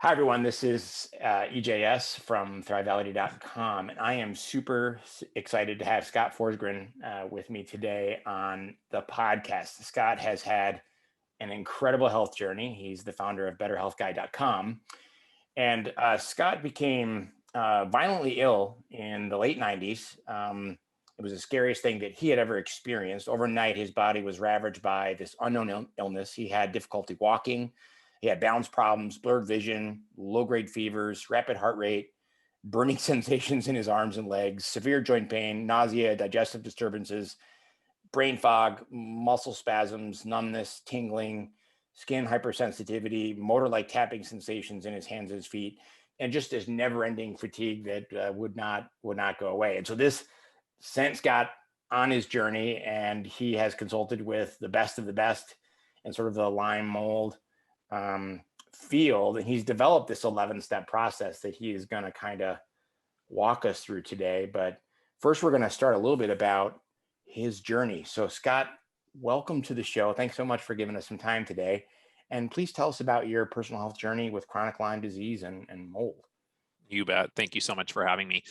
Hi, everyone. This is EJS from Thrivality.com, and I am super excited to have Scott Forsgren with me today on the podcast. Scott has had an incredible health journey. He's the founder of BetterHealthGuy.com, and Scott became violently ill in the late 90s. It was the scariest thing that he had ever experienced. Overnight, his body was ravaged by this unknown illness. He had difficulty walking. He had balance problems, blurred vision, low-grade fevers, rapid heart rate, burning sensations in his arms and legs, severe joint pain, nausea, digestive disturbances, brain fog, muscle spasms, numbness, tingling, skin hypersensitivity, motor-like tapping sensations in his hands and his feet, and just this never-ending fatigue that would not go away. And so this sent Scott on his journey, and he has consulted with the best of the best and sort of the Lyme mold field, and he's developed this 11-step process that he is going to kind of walk us through today. But first, we're going to start a little bit about his journey. So Scott, welcome to the show. Thanks so much for giving us some time today. And please tell us about your personal health journey with chronic Lyme disease and mold. You bet. Thank you so much for having me.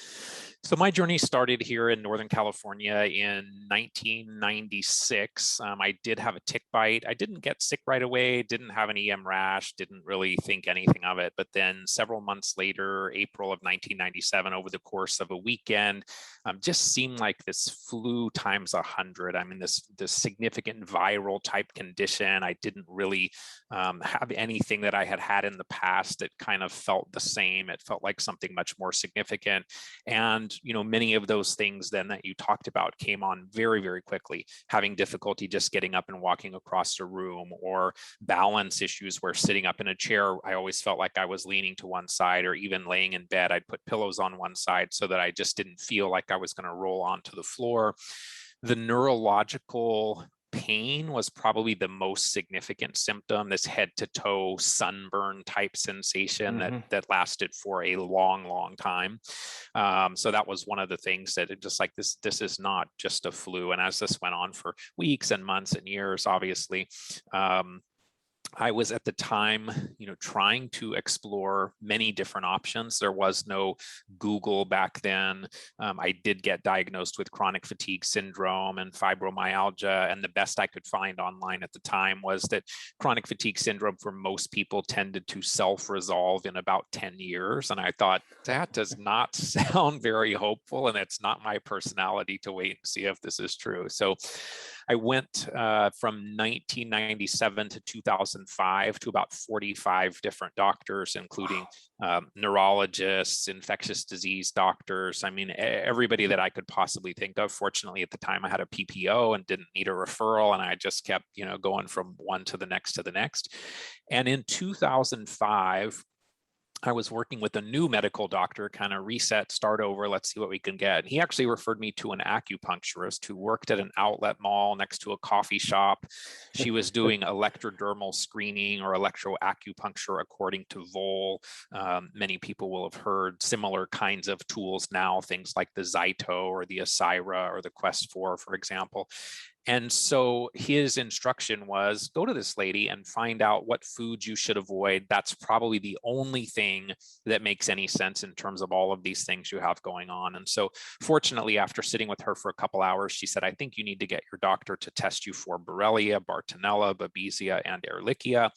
So my journey started here in Northern California in 1996. I did have a tick bite. I didn't get sick right away, didn't have an EM rash, didn't really think anything of it. But then several months later, April of 1997, over the course of a weekend, just seemed like this flu times 100. I mean, this significant viral type condition. I didn't really have anything that I had had in the past that kind of felt the same. It felt like something much more significant. And, many of those things then that you talked about came on very, very quickly, having difficulty just getting up and walking across the room, or balance issues where sitting up in a chair, I always felt like I was leaning to one side, or even laying in bed, I'd put pillows on one side so that I just didn't feel like I was going to roll onto the floor. The neurological pain was probably the most significant symptom, this head to toe sunburn type sensation that lasted for a long time. So that was one of the things that it just like, this is not just a flu. And as this went on for weeks and months and years, obviously, I was at the time, trying to explore many different options. There was no Google back then. I did get diagnosed with chronic fatigue syndrome and fibromyalgia. And the best I could find online at the time was that chronic fatigue syndrome for most people tended to self-resolve in about 10 years. And I thought, that does not sound very hopeful. And it's not my personality to wait and see if this is true. So I went from 1997 to 2005 to about 45 different doctors, including neurologists, infectious disease doctors. I mean, everybody that I could possibly think of. Fortunately, at the time, I had a PPO and didn't need a referral, and I just kept, going from one to the next to the next. And in 2005, I was working with a new medical doctor, kind of reset, start over, let's see what we can get. He actually referred me to an acupuncturist who worked at an outlet mall next to a coffee shop. She was doing electrodermal screening or electroacupuncture according to Vol. Many people will have heard similar kinds of tools now, things like the Zyto or the Asira or the Quest 4, for example. And so his instruction was, go to this lady and find out what foods you should avoid. That's probably the only thing that makes any sense in terms of all of these things you have going on. And so fortunately, after sitting with her for a couple hours, she said, I think you need to get your doctor to test you for Borrelia, Bartonella, Babesia, and Ehrlichia.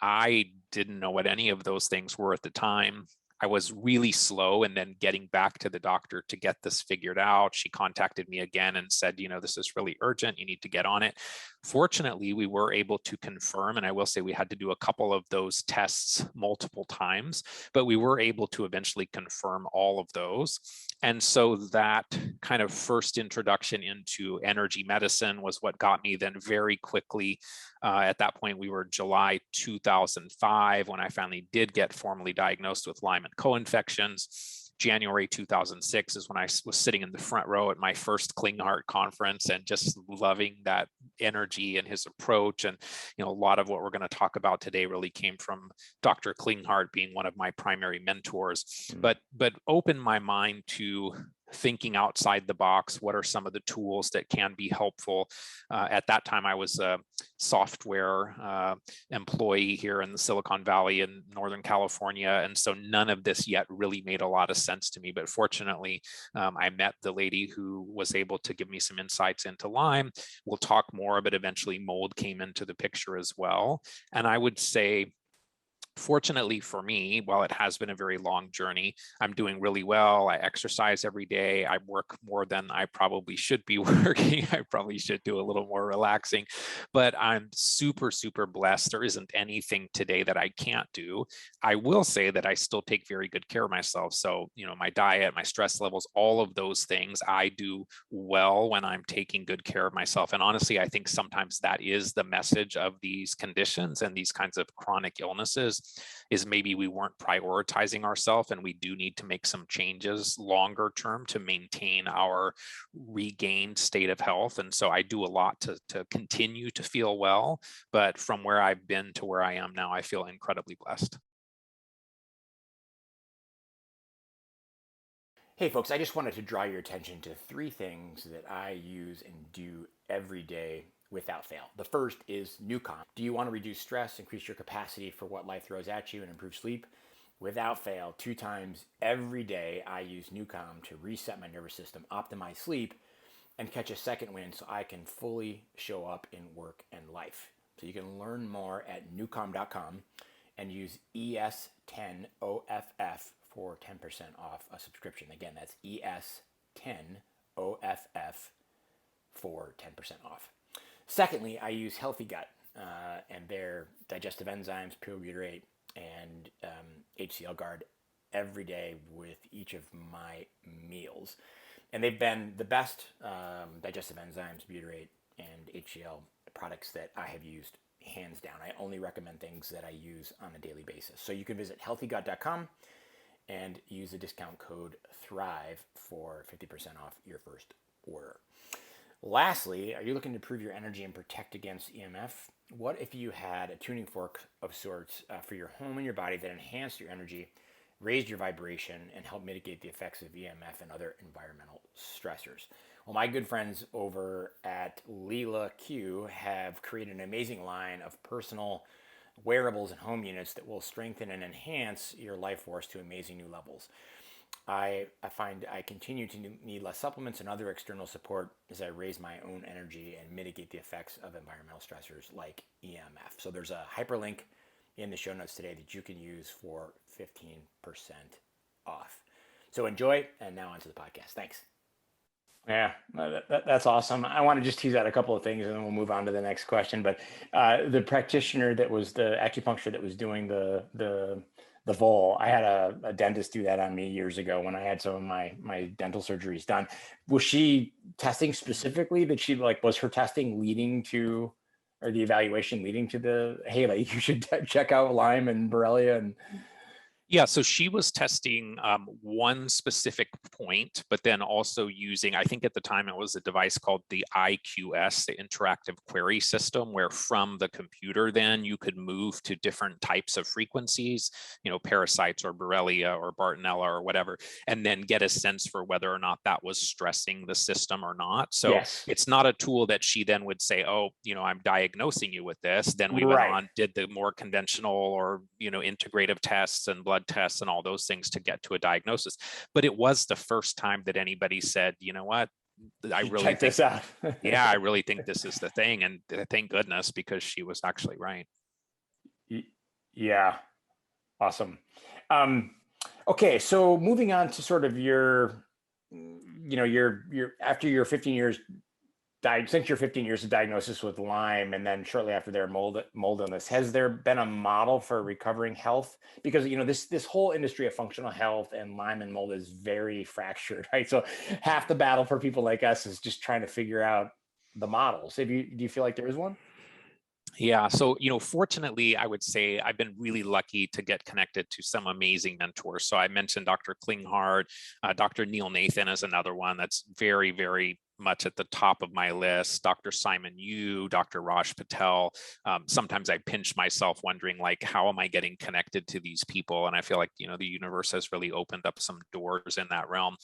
I didn't know what any of those things were at the time. I was really slow in then getting back to the doctor to get this figured out. She contacted me again and said, this is really urgent. You need to get on it. Fortunately, we were able to confirm, and I will say we had to do a couple of those tests multiple times, but we were able to eventually confirm all of those. And so that kind of first introduction into energy medicine was what got me then very quickly. At that point, we were July 2005 when I finally did get formally diagnosed with Lyme and co-infections. January 2006 is when I was sitting in the front row at my first Klinghardt conference and just loving that energy and his approach. And, a lot of what we're going to talk about today really came from Dr. Klinghardt being one of my primary mentors, but opened my mind to thinking outside the box. What are some of the tools that can be helpful? At that time, I was a software employee here in the Silicon Valley in Northern California. And so none of this yet really made a lot of sense to me. But fortunately, I met the lady who was able to give me some insights into Lyme. We'll talk more, but eventually mold came into the picture as well. And I would say, fortunately for me, while it has been a very long journey, I'm doing really well. I exercise every day. I work more than I probably should be working. I probably should do a little more relaxing, but I'm super, super blessed. There isn't anything today that I can't do. I will say that I still take very good care of myself. So, my diet, my stress levels, all of those things, I do well when I'm taking good care of myself. And honestly, I think sometimes that is the message of these conditions and these kinds of chronic illnesses, is maybe we weren't prioritizing ourselves, and we do need to make some changes longer term to maintain our regained state of health. And so I do a lot to continue to feel well, but from where I've been to where I am now, I feel incredibly blessed. Hey folks, I just wanted to draw your attention to 3 things that I use and do every day without fail. The first is Nucom. Do you want to reduce stress, increase your capacity for what life throws at you, and improve sleep? Without fail, 2 times every day, I use Nucom to reset my nervous system, optimize sleep, and catch a second wind so I can fully show up in work and life. So you can learn more at nucom.com and use ES10OFF for 10% off a subscription. Again, that's ES10OFF for 10% off. Secondly, I use Healthy Gut and their digestive enzymes, pure butyrate, and HCl Guard every day with each of my meals. And they've been the best digestive enzymes, butyrate, and HCl products that I have used, hands down. I only recommend things that I use on a daily basis. So you can visit healthygut.com and use the discount code THRIVE for 50% off your first order. Lastly, are you looking to improve your energy and protect against EMF? What if you had a tuning fork of sorts for your home and your body that enhanced your energy, raised your vibration, and helped mitigate the effects of EMF and other environmental stressors? Well, my good friends over at Leela Q have created an amazing line of personal wearables and home units that will strengthen and enhance your life force to amazing new levels. I find I continue to need less supplements and other external support as I raise my own energy and mitigate the effects of environmental stressors like EMF. So there's a hyperlink in the show notes today that you can use for 15% off. So enjoy, and now onto the podcast. Thanks. Yeah, that's awesome. I want to just tease out a couple of things and then we'll move on to the next question. But the practitioner that was the acupuncture that was doing the vol, I had a dentist do that on me years ago when I had some of my dental surgeries done. Was she testing specifically that was her testing leading to, or the evaluation leading to the, hey, like you should check out Lyme and Borrelia and... Yeah, so she was testing one specific point, but then also using, I think at the time it was a device called the IQS, the Interactive Query System, where from the computer then you could move to different types of frequencies, parasites or Borrelia or Bartonella or whatever, and then get a sense for whether or not that was stressing the system or not. So yes. It's not a tool that she then would say, oh, I'm diagnosing you with this. Then we went on, did the more conventional or, integrative tests and blood tests and all those things to get to a diagnosis. But it was the first time that anybody said, you know what, I really check this out. Yeah, I really think this is the thing. And thank goodness, because she was actually right. Yeah. Awesome. Okay. So moving on to sort of your after your 15 years, since your 15 years of diagnosis with Lyme, and then shortly after their mold illness, has there been a model for recovering health? Because this whole industry of functional health and Lyme and mold is very fractured, right? So half the battle for people like us is just trying to figure out the models. Do you feel like there is one? Yeah. So, fortunately, I would say I've been really lucky to get connected to some amazing mentors. So I mentioned Dr. Klinghardt, Dr. Neil Nathan is another one that's very, very much at the top of my list. Dr. Simon Yu, Dr. Raj Patel. Sometimes I pinch myself wondering, how am I getting connected to these people? And I feel like, the universe has really opened up some doors in that realm.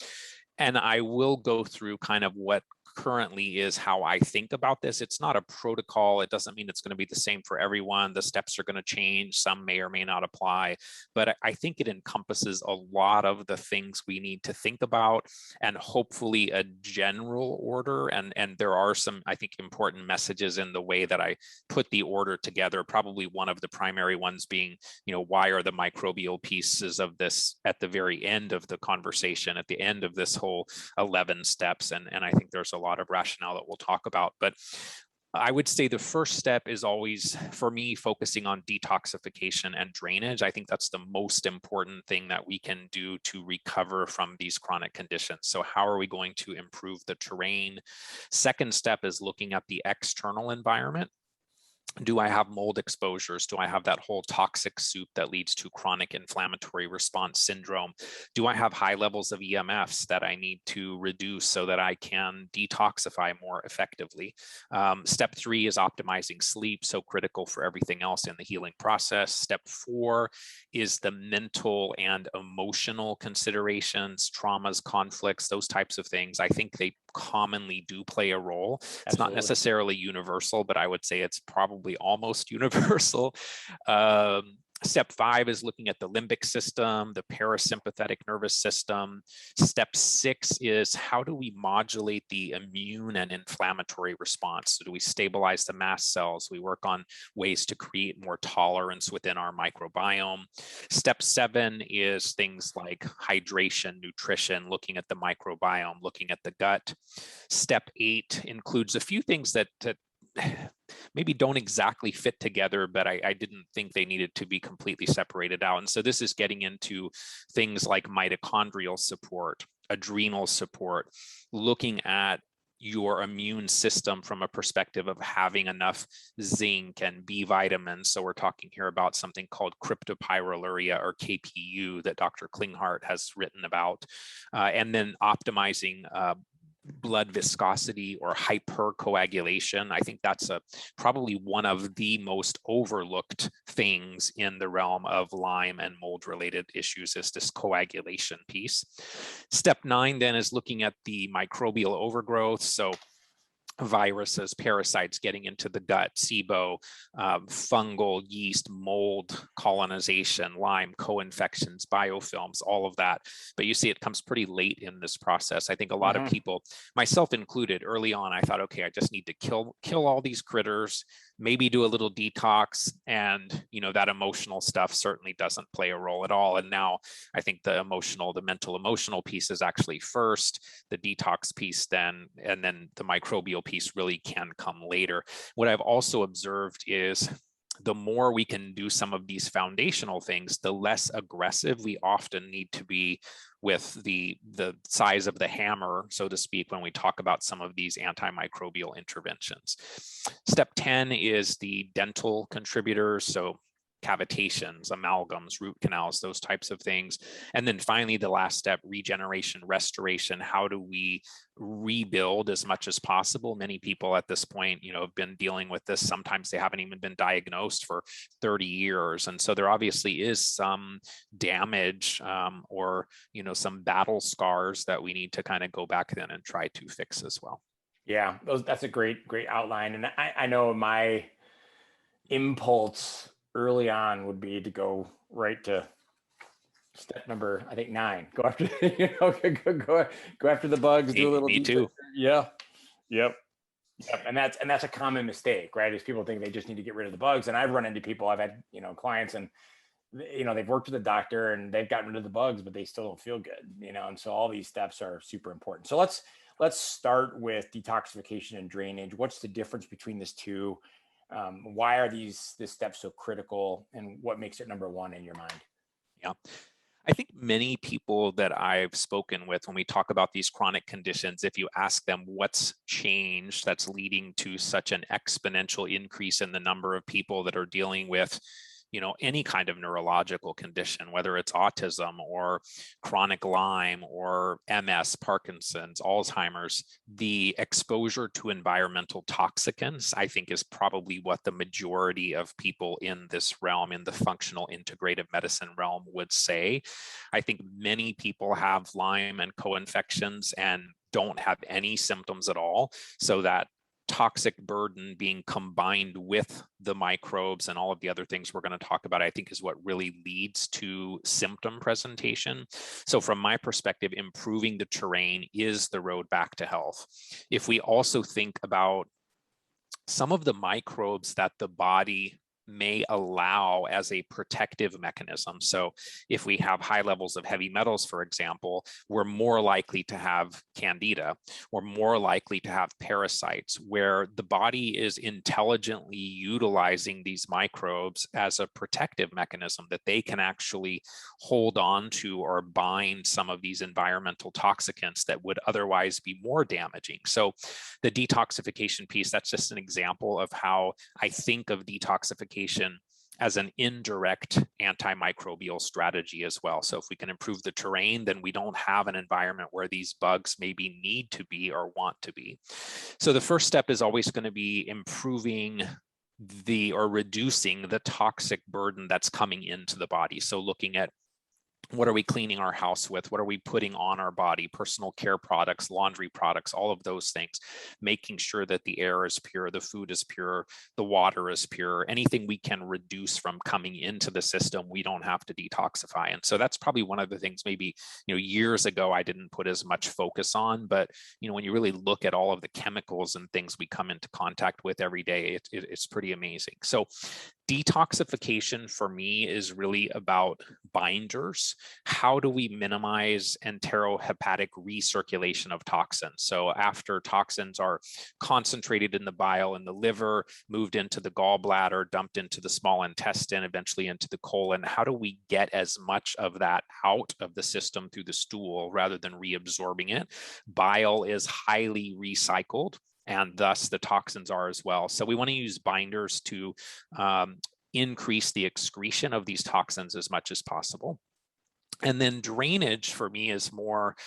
And I will go through kind of what currently is how I think about this. It's not a protocol. It doesn't mean it's going to be the same for everyone. The steps are going to change. Some may or may not apply, but I think it encompasses a lot of the things we need to think about, and hopefully a general order. And there are some, I think, important messages in the way that I put the order together. Probably one of the primary ones being, why are the microbial pieces of this at the very end of the conversation, at the end of this whole 11 steps. And I think there's a lot of rationale that we'll talk about. But I would say the first step is always, for me, focusing on detoxification and drainage. I think that's the most important thing that we can do to recover from these chronic conditions. So how are we going to improve the terrain? Second step is looking at the external environment. Do I have mold exposures? Do I have that whole toxic soup that leads to chronic inflammatory response syndrome? Do I have high levels of EMFs that I need to reduce so that I can detoxify more effectively? Step 3 is optimizing sleep, so critical for everything else in the healing process. Step 4 is the mental and emotional considerations, traumas, conflicts, those types of things. I think they commonly do play a role. It's Absolutely. not necessarily universal, but I would say it's probably almost universal. Step 5 is looking at the limbic system, the parasympathetic nervous system. Step 6 is how do we modulate the immune and inflammatory response? So do we stabilize the mast cells? We work on ways to create more tolerance within our microbiome. Step 7 is things like hydration, nutrition, looking at the microbiome, looking at the gut. Step 8 includes a few things that maybe don't exactly fit together, but I didn't think they needed to be completely separated out. And so this is getting into things like mitochondrial support, adrenal support, looking at your immune system from a perspective of having enough zinc and B vitamins. So we're talking here about something called cryptopyruria, or KPU, that Dr. Klinghardt has written about, and then optimizing blood viscosity or hypercoagulation. I think that's probably one of the most overlooked things in the realm of Lyme and mold related issues, is this coagulation piece. Step 9 then is looking at the microbial overgrowth. So viruses, parasites getting into the gut, SIBO, fungal, yeast, mold colonization, Lyme, co-infections, biofilms, all of that. But you see it comes pretty late in this process. I think a lot of people, myself included, early on, I thought, okay, I just need to kill all these critters, maybe do a little detox, and that emotional stuff certainly doesn't play a role at all. And now I think the mental emotional piece is actually first, the detox piece then, and then the microbial piece really can come later. What I've also observed is the more we can do some of these foundational things, the less aggressive we often need to be with the size of the hammer, so to speak, when we talk about some of these antimicrobial interventions. Step 10 is the dental contributors. So cavitations, amalgams, root canals, those types of things. And then finally, the last step, regeneration, restoration. How do we rebuild as much as possible? Many people at this point, have been dealing with this. Sometimes they haven't even been diagnosed for 30 years. And so there obviously is some damage or, some battle scars that we need to kind of go back then and try to fix as well. Yeah, that's a great outline. And I know my impulse early on would be to go right to step number, I think 9. Go after, go after the bugs. Do a little. Me too. Yeah. Yep. And that's a common mistake, right? Is people think they just need to get rid of the bugs. And I've run into people. I've had clients, and they've worked with a doctor and they've gotten rid of the bugs, but they still don't feel good. And so all these steps are super important. So let's start with detoxification and drainage. What's the difference between these two? Why are this steps so critical, and what makes it number 1 in your mind? Yeah. I think many people that I've spoken with, when we talk about these chronic conditions, if you ask them what's changed that's leading to such an exponential increase in the number of people that are dealing with any kind of neurological condition, whether it's autism or chronic Lyme or MS, Parkinson's, Alzheimer's. The exposure to environmental toxicants, I think, is probably what the majority of people in this realm, in the functional integrative medicine realm, would say. I think many people have Lyme and co-infections and don't have any symptoms at all. So that toxic burden being combined with the microbes and all of the other things we're going to talk about, I think, is what really leads to symptom presentation. So from my perspective, improving the terrain is the road back to health. If we also think about some of the microbes that the body may allow as a protective mechanism. So if we have high levels of heavy metals, for example, we're more likely to have candida. We're more likely to have parasites, where the body is intelligently utilizing these microbes as a protective mechanism, that they can actually hold on to or bind some of these environmental toxicants that would otherwise be more damaging. So the detoxification piece, that's just an example of how I think of detoxification as an indirect antimicrobial strategy as well. So if we can improve the terrain, then we don't have an environment where these bugs maybe need to be or want to be. So the first step is always going to be improving or reducing the toxic burden that's coming into the body. So looking at, what are we cleaning our house with? What are we putting on our body? Personal care products, laundry products, all of those things. Making sure that the air is pure, the food is pure, the water is pure. Anything we can reduce from coming into the system, we don't have to detoxify. And so that's probably one of the things maybe, years ago I didn't put as much focus on. But, when you really look at all of the chemicals and things we come into contact with every day, it's pretty amazing. So detoxification for me is really about binders. How do we minimize enterohepatic recirculation of toxins? So after toxins are concentrated in the bile in the liver, moved into the gallbladder, dumped into the small intestine, eventually into the colon, how do we get as much of that out of the system through the stool rather than reabsorbing it? Bile is highly recycled, and thus the toxins are as well. So we want to use binders to increase the excretion of these toxins as much as possible. And then drainage for me is more,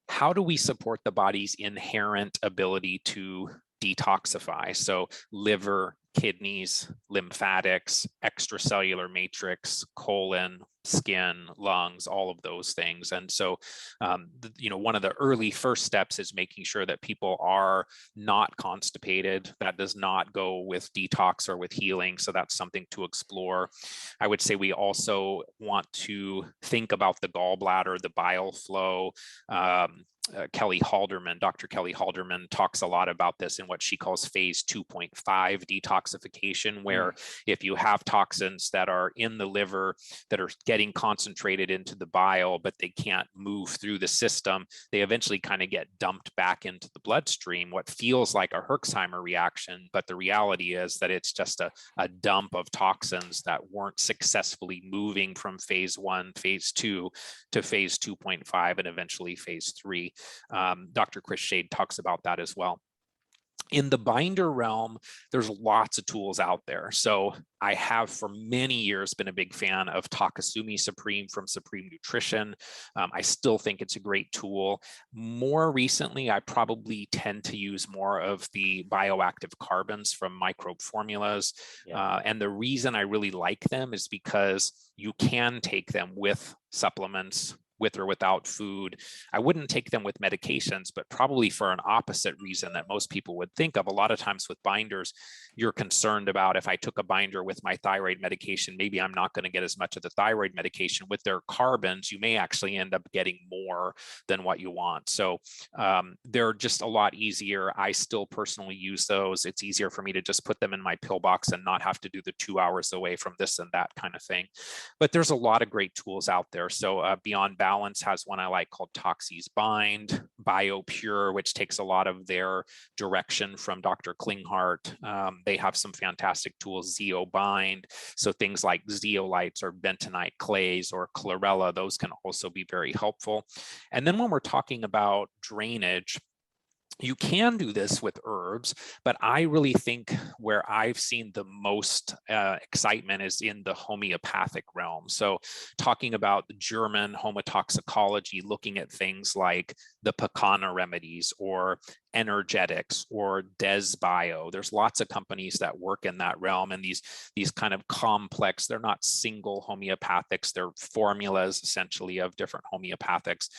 how do we support the body's inherent ability to detoxify? So liver, kidneys, lymphatics, extracellular matrix, colon, skin, lungs, all of those things. And so, one of the early first steps is making sure that people are not constipated. That does not go with detox or with healing. So that's something to explore. I would say we also want to think about the gallbladder, the bile flow. Dr. Kelly Halderman talks a lot about this in what she calls phase 2.5 detoxification, where if you have toxins that are in the liver that are getting concentrated into the bile, but they can't move through the system, they eventually kind of get dumped back into the bloodstream, what feels like a Herxheimer reaction. But the reality is that it's just a dump of toxins that weren't successfully moving from phase 1, phase 2 to phase 2.5, and eventually phase 3. Dr. Chris Shade talks about that as well. In the binder realm, there's lots of tools out there. So I have for many years been a big fan of Takasumi Supreme from Supreme Nutrition. I still think it's a great tool. More recently, I probably tend to use more of the bioactive carbons from Microbe Formulas. Yeah. And the reason I really like them is because you can take them with supplements, with or without food. I wouldn't take them with medications, but probably for an opposite reason that most people would think of. A lot of times with binders, you're concerned about, if I took a binder with my thyroid medication, maybe I'm not going to get as much of the thyroid medication. With their carbons, you may actually end up getting more than what you want. So they're just a lot easier. I still personally use those. It's easier for me to just put them in my pill box and not have to do the 2 hours away from this and that kind of thing. But there's a lot of great tools out there. So Beyond Balance has one I like called Toxie's Bind, BioPure, which takes a lot of their direction from Dr. Klinghardt. They have some fantastic tools, Zeo Bind. So things like zeolites or bentonite clays or chlorella, those can also be very helpful. And then when we're talking about drainage, You can do this with herbs, but I really think where I've seen the most excitement is in the homeopathic realm. So talking about the German homotoxicology, looking at things like the Pacana remedies or energetics or Desbio. There's lots of companies that work in that realm, and these kind of complex, they're not single homeopathics, they're formulas essentially of different homeopathics,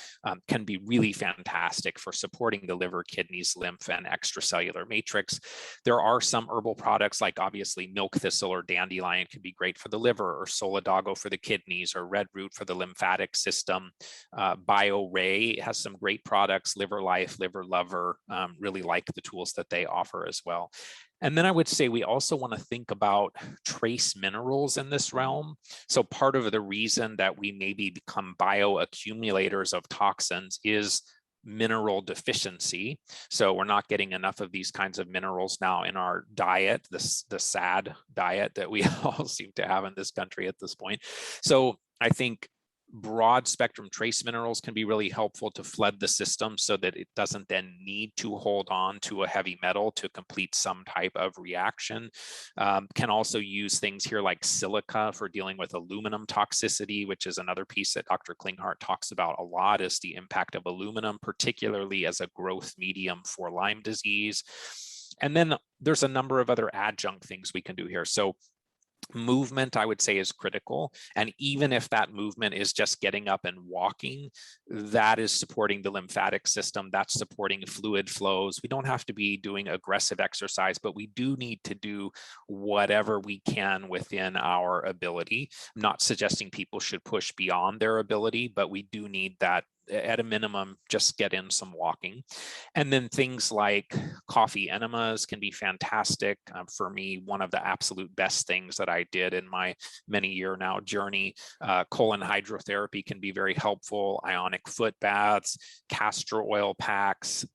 can be really fantastic for supporting the liver, kidneys, lymph, and extracellular matrix. There are some herbal products like obviously milk thistle or dandelion can be great for the liver, or solidago for the kidneys, or red root for the lymphatic system. BioRay has some great products, Liver Life, Liver Lover, really like the tools that they offer as well. And then I would say we also want to think about trace minerals in this realm. So part of the reason that we maybe become bioaccumulators of toxins is mineral deficiency. So we're not getting enough of these kinds of minerals now in our diet, the sad diet that we all seem to have in this country at this point. So I think broad spectrum trace minerals can be really helpful to flood the system so that it doesn't then need to hold on to a heavy metal to complete some type of reaction. Can also use things here like silica for dealing with aluminum toxicity, which is another piece that Dr. Klinghardt talks about a lot, is the impact of aluminum, particularly as a growth medium for Lyme disease. And then there's a number of other adjunct things we can do here. So movement, I would say, is critical. And even if that movement is just getting up and walking, that is supporting the lymphatic system, that's supporting fluid flows. We don't have to be doing aggressive exercise, but we do need to do whatever we can within our ability. I'm not suggesting people should push beyond their ability, but we do need that at a minimum, just get in some walking. And then things like coffee enemas can be fantastic. For me, one of the absolute best things that I did in my many year now journey, colon hydrotherapy can be very helpful. Ionic foot baths, castor oil packs,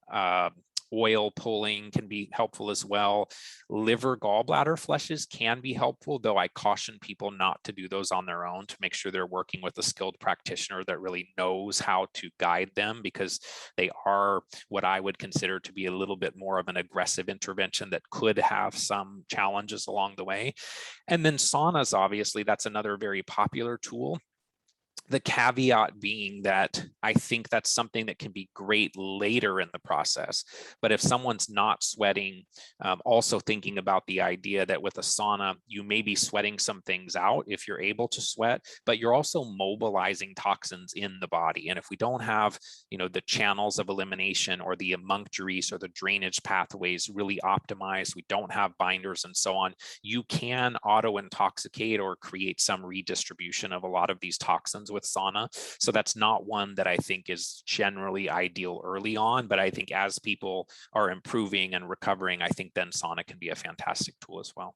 oil pulling can be helpful as well. Liver gallbladder flushes can be helpful, though I caution people not to do those on their own, to make sure they're working with a skilled practitioner that really knows how to guide them, because they are what I would consider to be a little bit more of an aggressive intervention that could have some challenges along the way. And then saunas, obviously, that's another very popular tool. The caveat being that I think that's something that can be great later in the process. But if someone's not sweating, also thinking about the idea that with a sauna, you may be sweating some things out if you're able to sweat, but you're also mobilizing toxins in the body. And if we don't have, the channels of elimination or the emunctories or the drainage pathways really optimized, we don't have binders and so on, you can auto-intoxicate or create some redistribution of a lot of these toxins with sauna. So that's not one that I think is generally ideal early on, but I think as people are improving and recovering, I think then sauna can be a fantastic tool as well.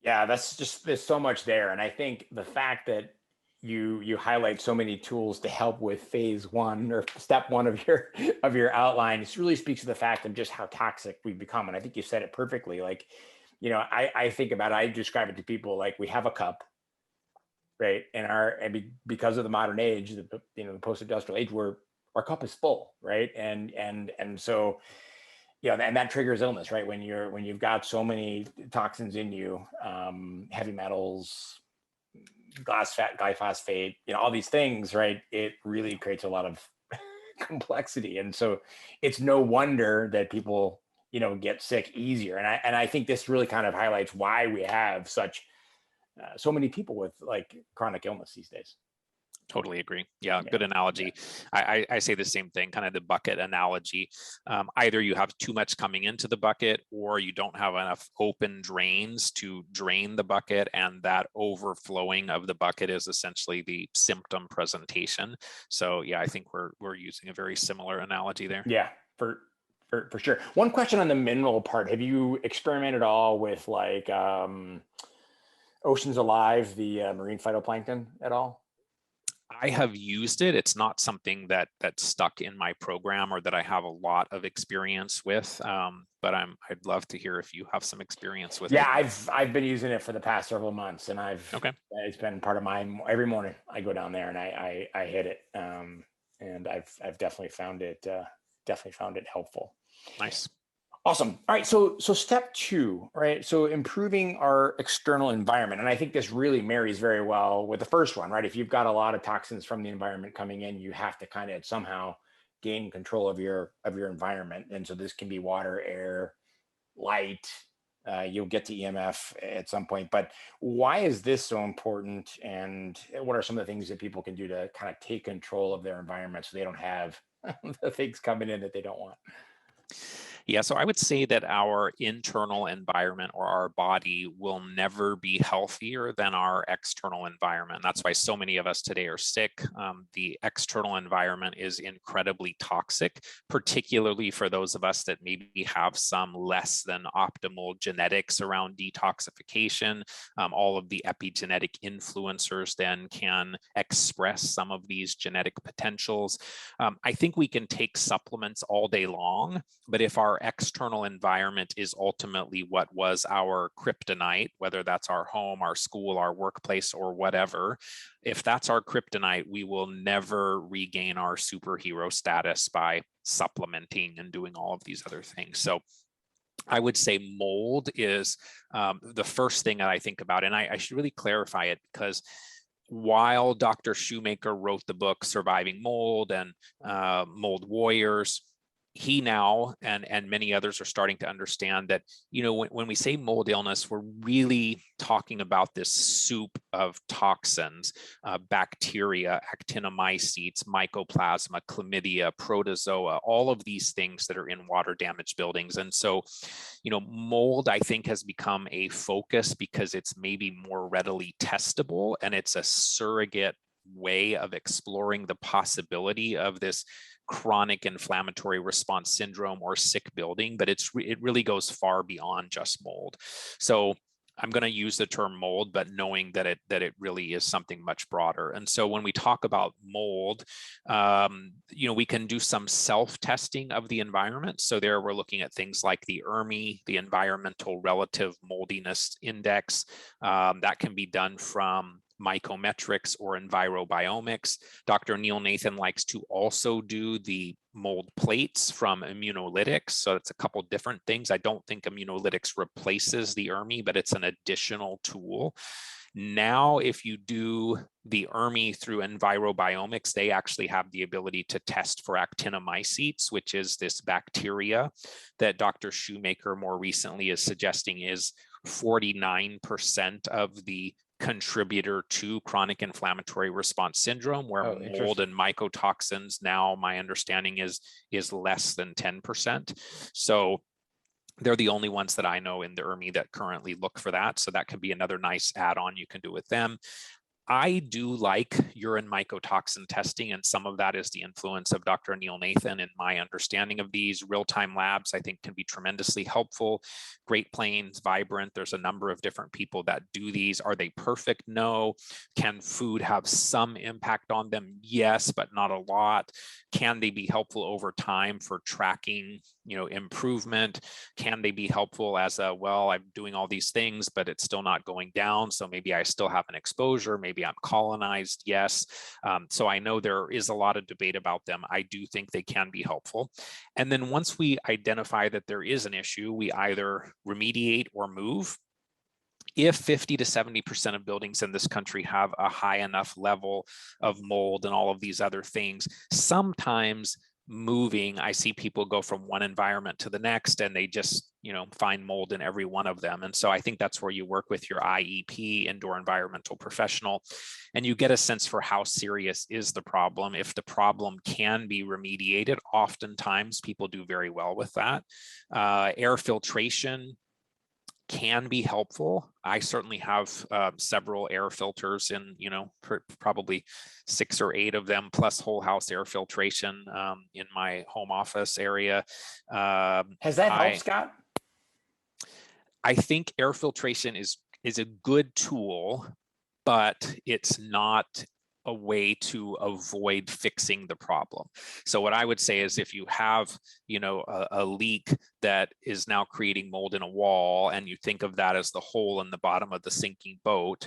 Yeah, that's just, there's so much there. And I think the fact that you highlight so many tools to help with phase one or step one of your outline, it really speaks to the fact of just how toxic we've become. And I think you said it perfectly. Like, I think about it, I describe it to people like we have a cup, right? Because of the modern age, the post-industrial age, where our cup is full, right? And so, and that triggers illness, right? When you've got so many toxins in you, heavy metals, glyphosate, all these things, right? It really creates a lot of complexity. And so it's no wonder that people, get sick easier. And I think this really kind of highlights why we have so many people with like chronic illness these days. Totally agree. Yeah, good analogy. Yeah. I say the same thing, kind of the bucket analogy. Either you have too much coming into the bucket, or you don't have enough open drains to drain the bucket, and that overflowing of the bucket is essentially the symptom presentation. So yeah, I think we're using a very similar analogy there. Yeah, for sure. One question on the mineral part: have you experimented at all with like Oceans Alive, the marine phytoplankton at all? I have used it. It's not something that stuck in my program or that I have a lot of experience with. But I'd love to hear if you have some experience with it. Yeah, I've been using it for the past several months, and Okay. It's been part of my every morning I go down there and I hit it, and I've definitely found it definitely found it helpful. Nice. Awesome. All right. So step two, right? So improving our external environment. And I think this really marries very well with the first one, right? If you've got a lot of toxins from the environment coming in, you have to kind of somehow gain control of your environment. And so this can be water, air, light. You'll get to EMF at some point. But why is this so important? And what are some of the things that people can do to kind of take control of their environment so they don't have the things coming in that they don't want? Yeah, so I would say that our internal environment or our body will never be healthier than our external environment. That's why so many of us today are sick. The external environment is incredibly toxic, particularly for those of us that maybe have some less than optimal genetics around detoxification. All of the epigenetic influencers then can express some of these genetic potentials. I think we can take supplements all day long, but if our external environment is ultimately what was our kryptonite, whether that's our home, our school, our workplace, or whatever, if that's our kryptonite, we will never regain our superhero status by supplementing and doing all of these other things. So I would say mold is the first thing that I think about. And I should really clarify it, because while Dr. Shoemaker wrote the book Surviving Mold and Mold Warriors, he now and many others are starting to understand that, when we say mold illness, we're really talking about this soup of toxins, bacteria, actinomycetes, mycoplasma, chlamydia, protozoa, all of these things that are in water damaged buildings. And so, mold, I think, has become a focus because it's maybe more readily testable, and it's a surrogate way of exploring the possibility of this chronic inflammatory response syndrome or sick building, but it really goes far beyond just mold. So I'm going to use the term mold, but knowing that it really is something much broader. And so when we talk about mold, we can do some self-testing of the environment. So there we're looking at things like the ERMI, the Environmental Relative Moldiness Index. That can be done from mycometrics or envirobiomics. Dr. Neil Nathan likes to also do the mold plates from immunolytics. So it's a couple different things. I don't think immunolytics replaces the ERMI, but it's an additional tool. Now, if you do the ERMI through envirobiomics, they actually have the ability to test for actinomycetes, which is this bacteria that Dr. Shoemaker more recently is suggesting is 49% of the contributor to chronic inflammatory response syndrome, where mold and mycotoxins now, my understanding is less than 10%. So they're the only ones that I know in the ERMI that currently look for that. So that could be another nice add-on you can do with them. I do like urine mycotoxin testing, and some of that is the influence of Dr. Neil Nathan and my understanding of these. Real-time labs, I think, can be tremendously helpful. Great Plains, Vibrant, there's a number of different people that do these. Are they perfect? No. Can food have some impact on them? Yes, but not a lot. Can they be helpful over time for tracking, improvement? Can they be helpful as I'm doing all these things, but it's still not going down, so maybe I still have an exposure, maybe I'm colonized? Yes. So I know there is a lot of debate about them. I do think they can be helpful. And then once we identify that there is an issue, we either remediate or move. If 50 to 70% of buildings in this country have a high enough level of mold and all of these other things, sometimes moving, I see people go from one environment to the next and they just, find mold in every one of them. And so I think that's where you work with your IEP, indoor environmental professional, and you get a sense for how serious is the problem. If the problem can be remediated, oftentimes people do very well with that. Air filtration can be helpful. I certainly have several air filters in, probably 6 or 8 of them, plus whole house air filtration in my home office area. Has that helped, Scott? I think air filtration is a good tool, but it's not a way to avoid fixing the problem. So what I would say is if you have, a leak that is now creating mold in a wall, and you think of that as the hole in the bottom of the sinking boat,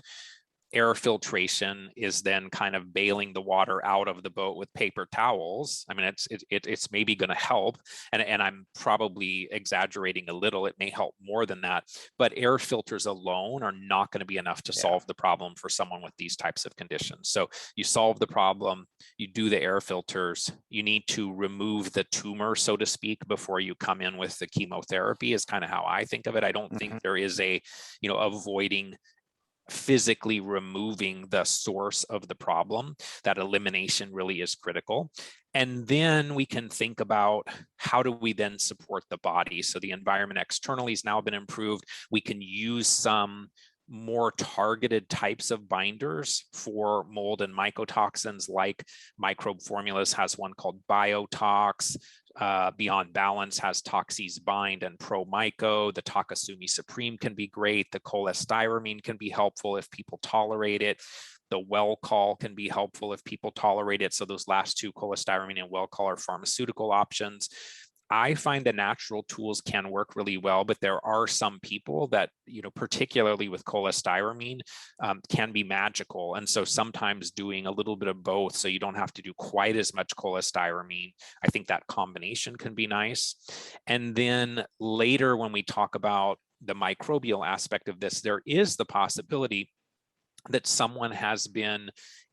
Air filtration is then kind of bailing the water out of the boat with paper towels. I mean, it's maybe going to help, and I'm probably exaggerating a little. It may help more than that, but air filters alone are not going to be enough to solve the problem for someone with these types of conditions. So you solve the problem, you do the air filters, you need to remove the tumor, so to speak, before you come in with the chemotherapy, is kind of how I think of it. I don't think there is a, avoiding physically removing the source of the problem. That elimination really is critical. And then we can think about, how do we then support the body? So the environment externally has now been improved. We can use some more targeted types of binders for mold and mycotoxins, like Microbe Formulas has one called Biotox. Beyond Balance has Toxis Bind and ProMyco. The Takasumi Supreme can be great. The cholestyramine can be helpful if people tolerate it. The Welchol can be helpful if people tolerate it. So those last two, cholestyramine and Welchol, are pharmaceutical options. I find the natural tools can work really well, but there are some people that, particularly with cholestyramine, can be magical. And so sometimes doing a little bit of both, so you don't have to do quite as much cholestyramine, I think that combination can be nice. And then later, when we talk about the microbial aspect of this, there is the possibility that someone has been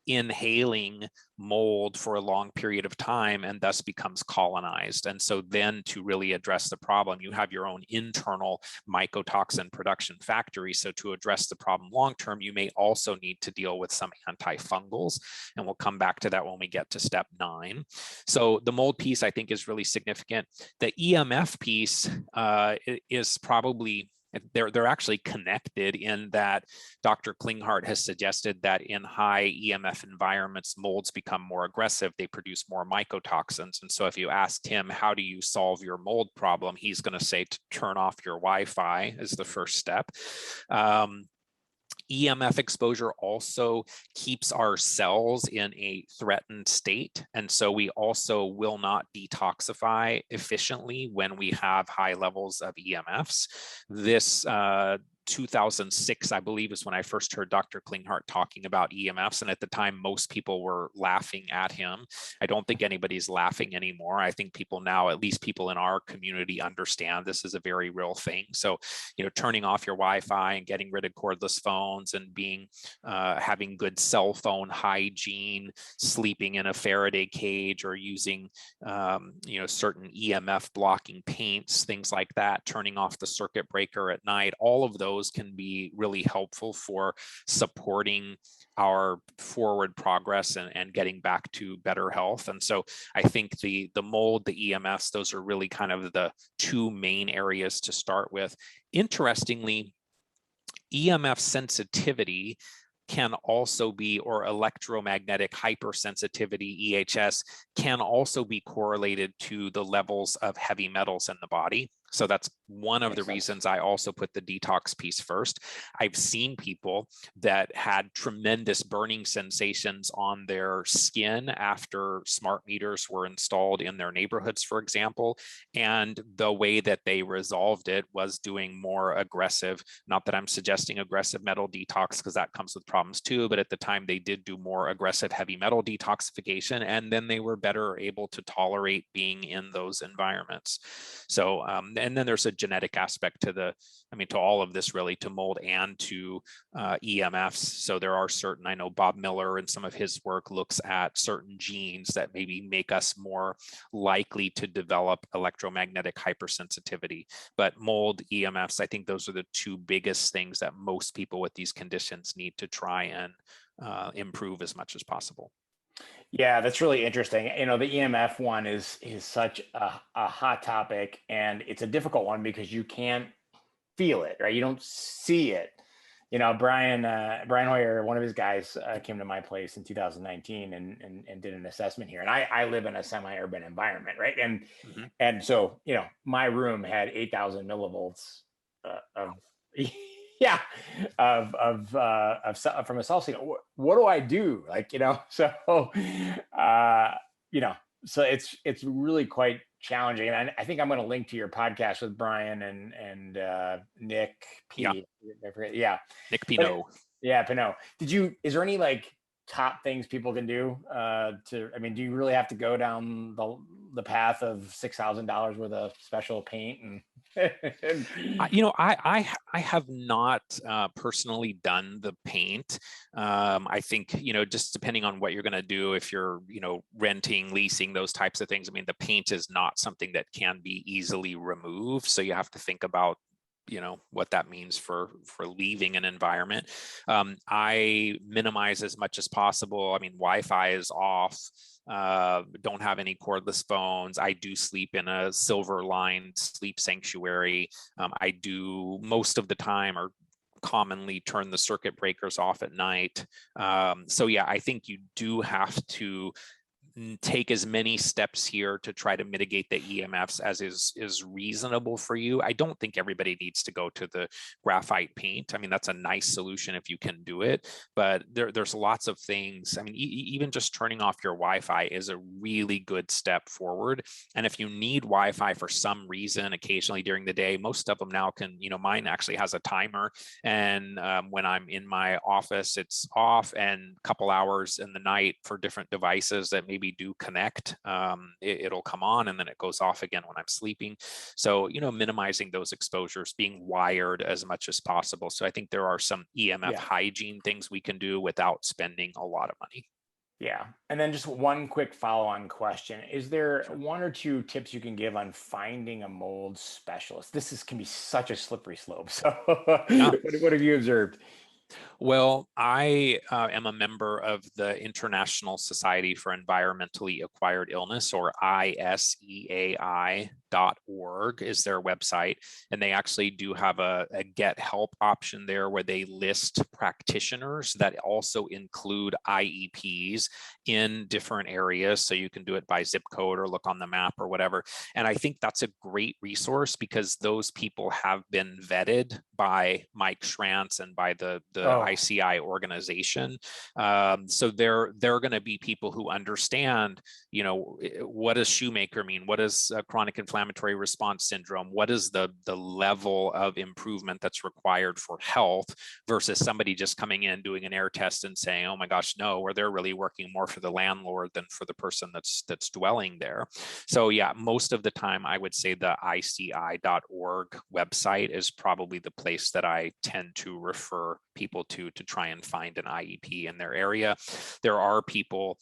inhaling mold for a long period of time and thus becomes colonized. And so then, to really address the problem, you have your own internal mycotoxin production factory. So to address the problem long-term, you may also need to deal with some antifungals. And we'll come back to that when we get to step 9. So the mold piece, I think, is really significant. The EMF piece is probably, they're actually connected, in that Dr. Klinghardt has suggested that in high EMF environments, molds become more aggressive. They produce more mycotoxins. And so if you asked him, how do you solve your mold problem? He's going to say to turn off your Wi-Fi as the first step. EMF exposure also keeps our cells in a threatened state. And so we also will not detoxify efficiently when we have high levels of EMFs. This 2006, I believe, is when I first heard Dr. Klinghardt talking about EMFs. And at the time, most people were laughing at him. I don't think anybody's laughing anymore. I think people now, at least people in our community, understand this is a very real thing. So, turning off your Wi-Fi and getting rid of cordless phones, and having good cell phone hygiene, sleeping in a Faraday cage, or using, certain EMF blocking paints, things like that, turning off the circuit breaker at night, all of those can be really helpful for supporting our forward progress and getting back to better health. And so I think the mold, the EMFs, those are really kind of the two main areas to start with. Interestingly, EMF sensitivity can also be, or electromagnetic hypersensitivity, EHS, can also be correlated to the levels of heavy metals in the body. So that's one of the reasons I also put the detox piece first. I've seen people that had tremendous burning sensations on their skin after smart meters were installed in their neighborhoods, for example. And the way that they resolved it was doing more aggressive, not that I'm suggesting aggressive metal detox, because that comes with problems too, but at the time they did do more aggressive heavy metal detoxification, and then they were better able to tolerate being in those environments. So, and then there's a genetic aspect to to all of this, really, to mold and to EMFs. So there are certain, I know Bob Miller and some of his work looks at certain genes that maybe make us more likely to develop electromagnetic hypersensitivity. But mold, EMFs, I think those are the two biggest things that most people with these conditions need to try and improve as much as possible. Yeah, that's really interesting. The EMF one is such a hot topic, and it's a difficult one because you can't feel it, right? You don't see it. Brian Hoyer, one of his guys, came to my place in 2019 and did an assessment here. And I live in a semi-urban environment, right? And so my room had 8,000 millivolts of yeah, from a cell signal. What do I do? So so it's really quite challenging. And I think I'm going to link to your podcast with Brian and Nick P. Yeah. Yeah. Nick Pino. Yeah, Pinot. Is there any like top things people can do I mean, do you really have to go down the path of $6,000 worth of special paint and I have not personally done the paint. I think, just depending on what you're going to do, if you're, renting, leasing, those types of things, I mean, the paint is not something that can be easily removed. So you have to think about what that means for leaving an environment. I minimize as much as possible. I mean, Wi-Fi is off. Don't have any cordless phones. I do sleep in a silver lined sleep sanctuary. I do most of the time, or commonly, turn the circuit breakers off at night. So yeah, I think you do have to take as many steps here to try to mitigate the EMFs as is reasonable for you. I don't think everybody needs to go to the graphite paint. I mean, that's a nice solution if you can do it, but there's lots of things. I mean, even just turning off your Wi-Fi is a really good step forward. And if you need Wi-Fi for some reason, occasionally during the day, most of them now can, mine actually has a timer. And when I'm in my office, it's off, and a couple hours in the night for different devices that maybe do connect, it'll come on and then it goes off again when I'm sleeping. So, minimizing those exposures, being wired as much as possible. So I think there are some EMF hygiene things we can do without spending a lot of money. Yeah. And then just one quick follow-on question. Is there one or two tips you can give on finding a mold specialist? Can be such a slippery slope. So what have you observed? Well, I am a member of the International Society for Environmentally Acquired Illness, or ISEAI.org is their website. And they actually do have a get help option there where they list practitioners that also include IEPs in different areas. So you can do it by zip code or look on the map or whatever. And I think that's a great resource because those people have been vetted by Mike Schrantz and by the ICI organization. So they're going to be people who understand, what does shoemaker mean? What is chronic inflammatory response syndrome? What is the level of improvement that's required for health versus somebody just coming in, doing an air test and saying, oh my gosh, no, where they're really working more for the landlord than for the person that's dwelling there. So yeah, most of the time I would say the ICI.org website is probably the place that I tend to refer people to try and find an IEP in their area. There are people,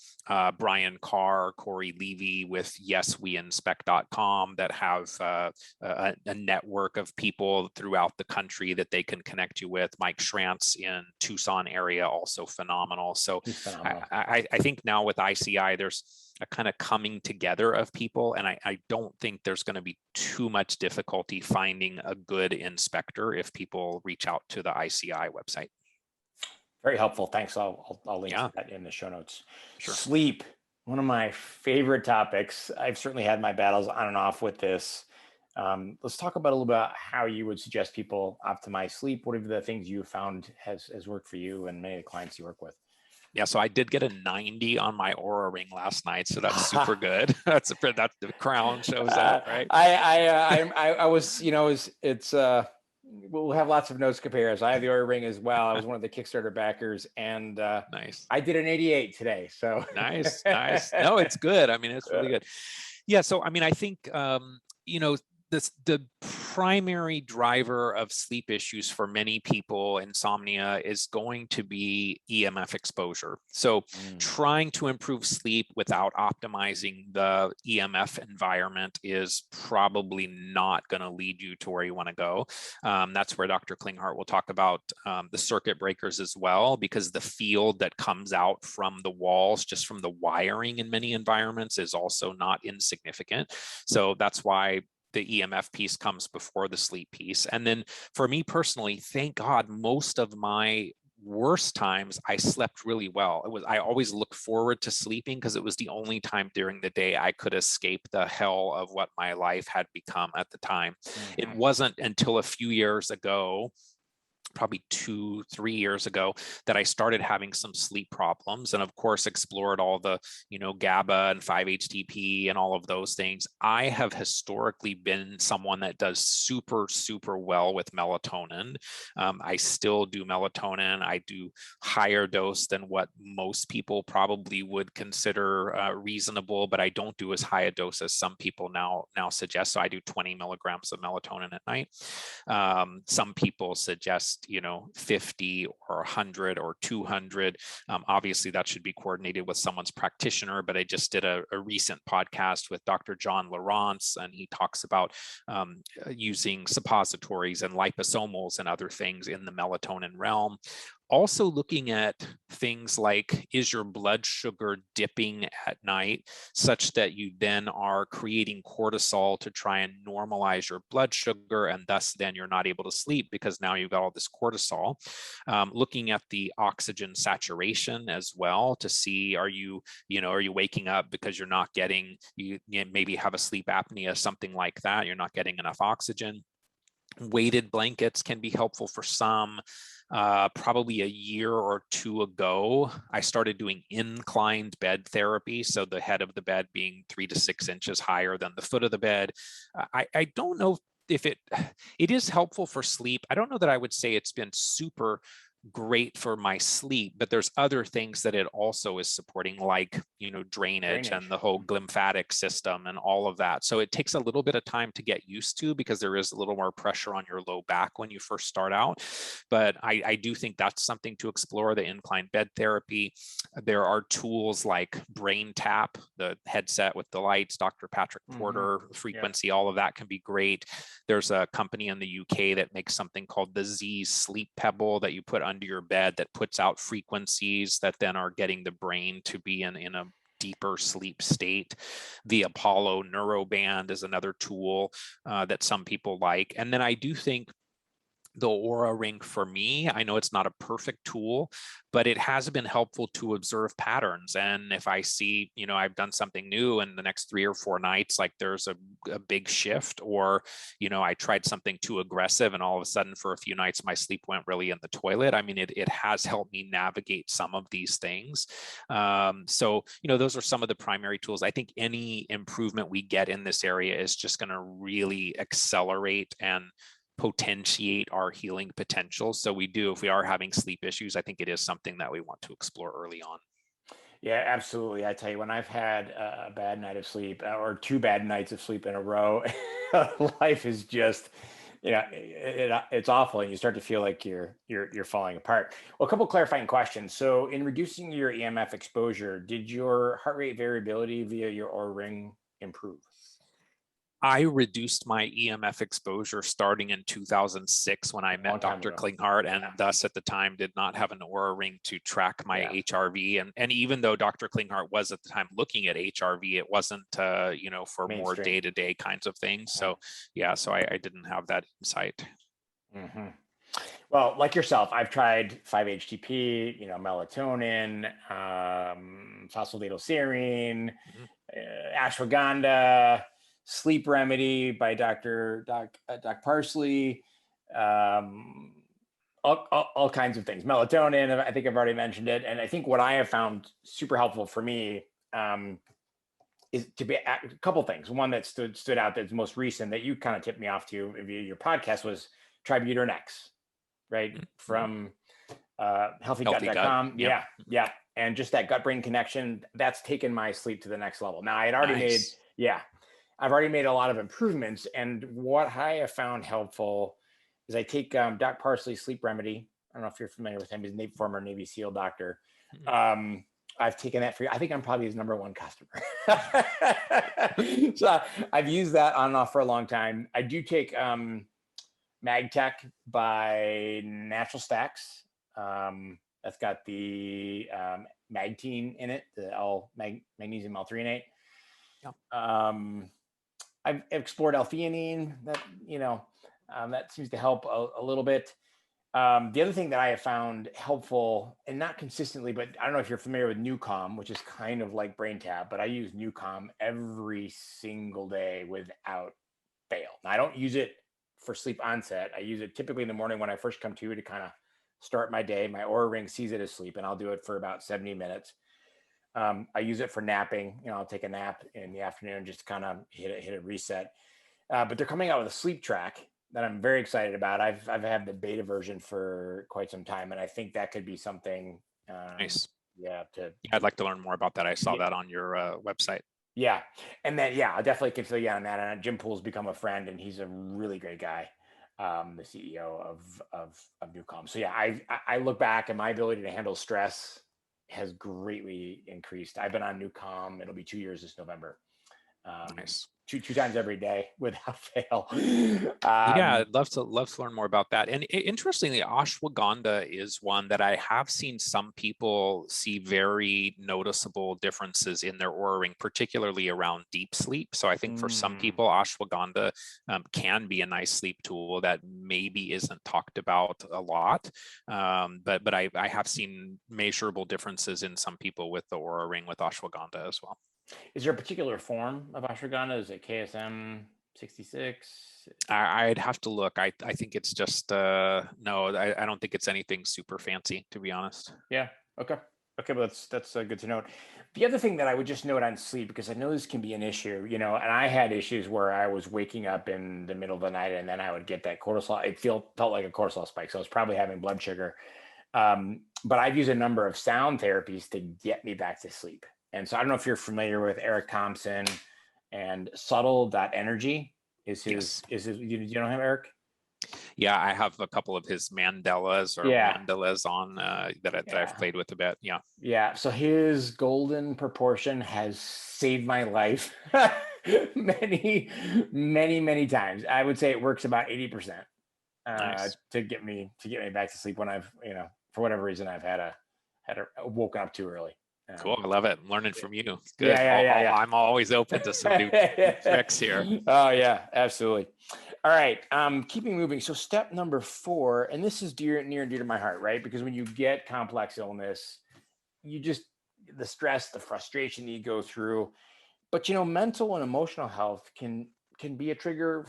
Brian Carr, Corey Levy with YesWeInspect.com that have a network of people throughout the country that they can connect you with. Mike Schrantz in Tucson area, also phenomenal. So phenomenal. I think now with ICI, there's a kind of coming together of people. And I don't think there's going to be too much difficulty finding a good inspector if people reach out to the ICI website. Very helpful. Thanks. I'll link to that in the show notes. Sure. Sleep, one of my favorite topics. I've certainly had my battles on and off with this. Let's talk about a little bit about how you would suggest people optimize sleep. What are the things you found has worked for you and many of the clients you work with? Yeah, so I did get a 90 on my Oura ring last night, so that's super good. That's the crown shows up, right? I was, we'll have lots of notes compares. I have the Oura ring as well. I was one of the Kickstarter backers, and nice. I did an 88 today. So nice. No, it's good. I mean, it's really good. Yeah. So I mean, I think the primary driver of sleep issues for many people, insomnia, is going to be EMF exposure. So trying to improve sleep without optimizing the EMF environment is probably not going to lead you to where you want to go. That's where Dr. Klinghardt will talk about the circuit breakers as well, because the field that comes out from the walls, just from the wiring in many environments, is also not insignificant. So that's why the EMF piece comes before the sleep piece. And then for me personally, thank God, most of my worst times I slept really well. I always looked forward to sleeping because it was the only time during the day I could escape the hell of what my life had become at the time. It wasn't until a few years ago probably 2-3 years ago, that I started having some sleep problems, and of course explored all the, GABA and 5-HTP and all of those things. I have historically been someone that does super, super well with melatonin. I still do melatonin. I do higher dose than what most people probably would consider reasonable, but I don't do as high a dose as some people now suggest. So I do 20 milligrams of melatonin at night. Some people suggest, 50 or 100 or 200. Obviously, that should be coordinated with someone's practitioner, but I just did a recent podcast with Dr. John Lawrence, and he talks about using suppositories and liposomals and other things in the melatonin realm. Also looking at things like, is your blood sugar dipping at night such that you then are creating cortisol to try and normalize your blood sugar, and thus then you're not able to sleep because now you've got all this cortisol. Looking at the oxygen saturation as well to see, are you waking up because you're not getting, you maybe have a sleep apnea, something like that, you're not getting enough oxygen. Weighted blankets can be helpful for some. Probably a year or two ago, I started doing inclined bed therapy. So the head of the bed being 3 to 6 inches higher than the foot of the bed. I don't know if it is helpful for sleep. I don't know that I would say it's been super great for my sleep, but there's other things that it also is supporting, like drainage and the whole lymphatic system and all of that. So it takes a little bit of time to get used to, because there is a little more pressure on your low back when you first start out. But I do think that's something to explore, the inclined bed therapy. There are tools like Brain Tap, the headset with the lights, Dr. Patrick Porter, frequency, all of that can be great. There's a company in the UK that makes something called the Z Sleep Pebble that you put under your bed that puts out frequencies that then are getting the brain to be in a deeper sleep state. The Apollo Neuroband is another tool that some people like. And then I do think the Aura Ring, for me, I know it's not a perfect tool, but it has been helpful to observe patterns. And if I see, I've done something new in the next 3 or 4 nights, like there's a big shift, or, I tried something too aggressive and all of a sudden for a few nights, my sleep went really in the toilet. I mean, it has helped me navigate some of these things. So, those are some of the primary tools. I think any improvement we get in this area is just going to really accelerate and potentiate our healing potential. So if we are having sleep issues, I think it is something that we want to explore early on. Yeah, absolutely. I tell you, when I've had a bad night of sleep or 2 bad nights of sleep in a row, life is just, it's awful, and you start to feel like you're falling apart. Well, a couple clarifying questions. So, in reducing your EMF exposure, did your heart rate variability via your Oura Ring improve? I reduced my EMF exposure starting in 2006 when I met Dr. Klinghardt, and thus at the time did not have an Oura Ring to track my HRV. And even though Dr. Klinghardt was at the time looking at HRV, it wasn't, for more day-to-day kinds of things. So so I didn't have that insight. Well, like yourself, I've tried 5-HTP, melatonin, phosphatidylserine, ashwagandha, Sleep Remedy by Doc Parsley, all kinds of things. Melatonin, I think I've already mentioned it. And I think what I have found super helpful for me is to be a couple things. One that stood out that's most recent that you kind of tipped me off to via your podcast was Tributyrin X, right? From healthygut.com. Yep. Yeah. And just that gut brain connection, that's taken my sleep to the next level. Now I had already I've already made a lot of improvements. And what I have found helpful is I take Doc Parsley's Sleep Remedy. I don't know if you're familiar with him. He's a former Navy SEAL doctor. I've taken that for you. I think I'm probably his #1 customer. So I've used that on and off for a long time. I do take MagTech by Natural Stacks. That's got the magtine in it, the magnesium L-threonate. I've explored L-theanine. That that seems to help a little bit. The other thing that I have found helpful, and not consistently, but I don't know if you're familiar with Newcom, which is kind of like Brain Tab, but I use Newcom every single day without fail. Now, I don't use it for sleep onset. I use it typically in the morning when I first come to kind of start my day. My Aura Ring sees it as sleep, and I'll do it for about 70 minutes. I use it for napping. I'll take a nap in the afternoon, just to kind of hit a reset. But they're coming out with a sleep track that I'm very excited about. I've had the beta version for quite some time, and I think that could be something. Nice. Yeah. Yeah, I'd like to learn more about that. I saw Yeah. that on your website. Yeah. And then, yeah, I'll definitely consider you on that. And Jim Poole's become a friend, and he's a really great guy, the CEO of Newcom. So yeah, I look back, and my ability to handle stress has greatly increased. I've been on Newcom. It'll be 2 years this November. Nice. Two times every day without fail. Yeah, I'd love to learn more about that. And interestingly, ashwagandha is one that I have seen some people see very noticeable differences in their Oura Ring, particularly around deep sleep. So I think for some people, ashwagandha can be a nice sleep tool that maybe isn't talked about a lot. But I have seen measurable differences in some people with the Oura Ring with ashwagandha as well. Is there a particular form of ashwagandha? Is it KSM 66? I'd have to look. I think it's just no. I don't think it's anything super fancy, to be honest. Yeah. Okay. But that's good to note. The other thing that I would just note on sleep, because I know this can be an issue, and I had issues where I was waking up in the middle of the night, and then I would get that cortisol. It felt like a cortisol spike, so I was probably having blood sugar. But I've used a number of sound therapies to get me back to sleep. And so I don't know if you're familiar with Eric Thompson, and subtle.energy is his, Yes. you know him, Eric? Yeah, I have a couple of his mandalas on that I've played with a bit. Yeah. Yeah. So his golden proportion has saved my life many, many, many times. I would say it works about 80% Nice. to get me back to sleep when I've, for whatever reason, I've had woken up too early. Cool. I love it. I'm learning from you. Good. Yeah. I'm always open to some new tricks here. Oh yeah, absolutely. All right. Keeping moving. So step number 4, and this is near and dear to my heart, right? Because when you get complex illness, the stress, the frustration that you go through, but mental and emotional health can be a trigger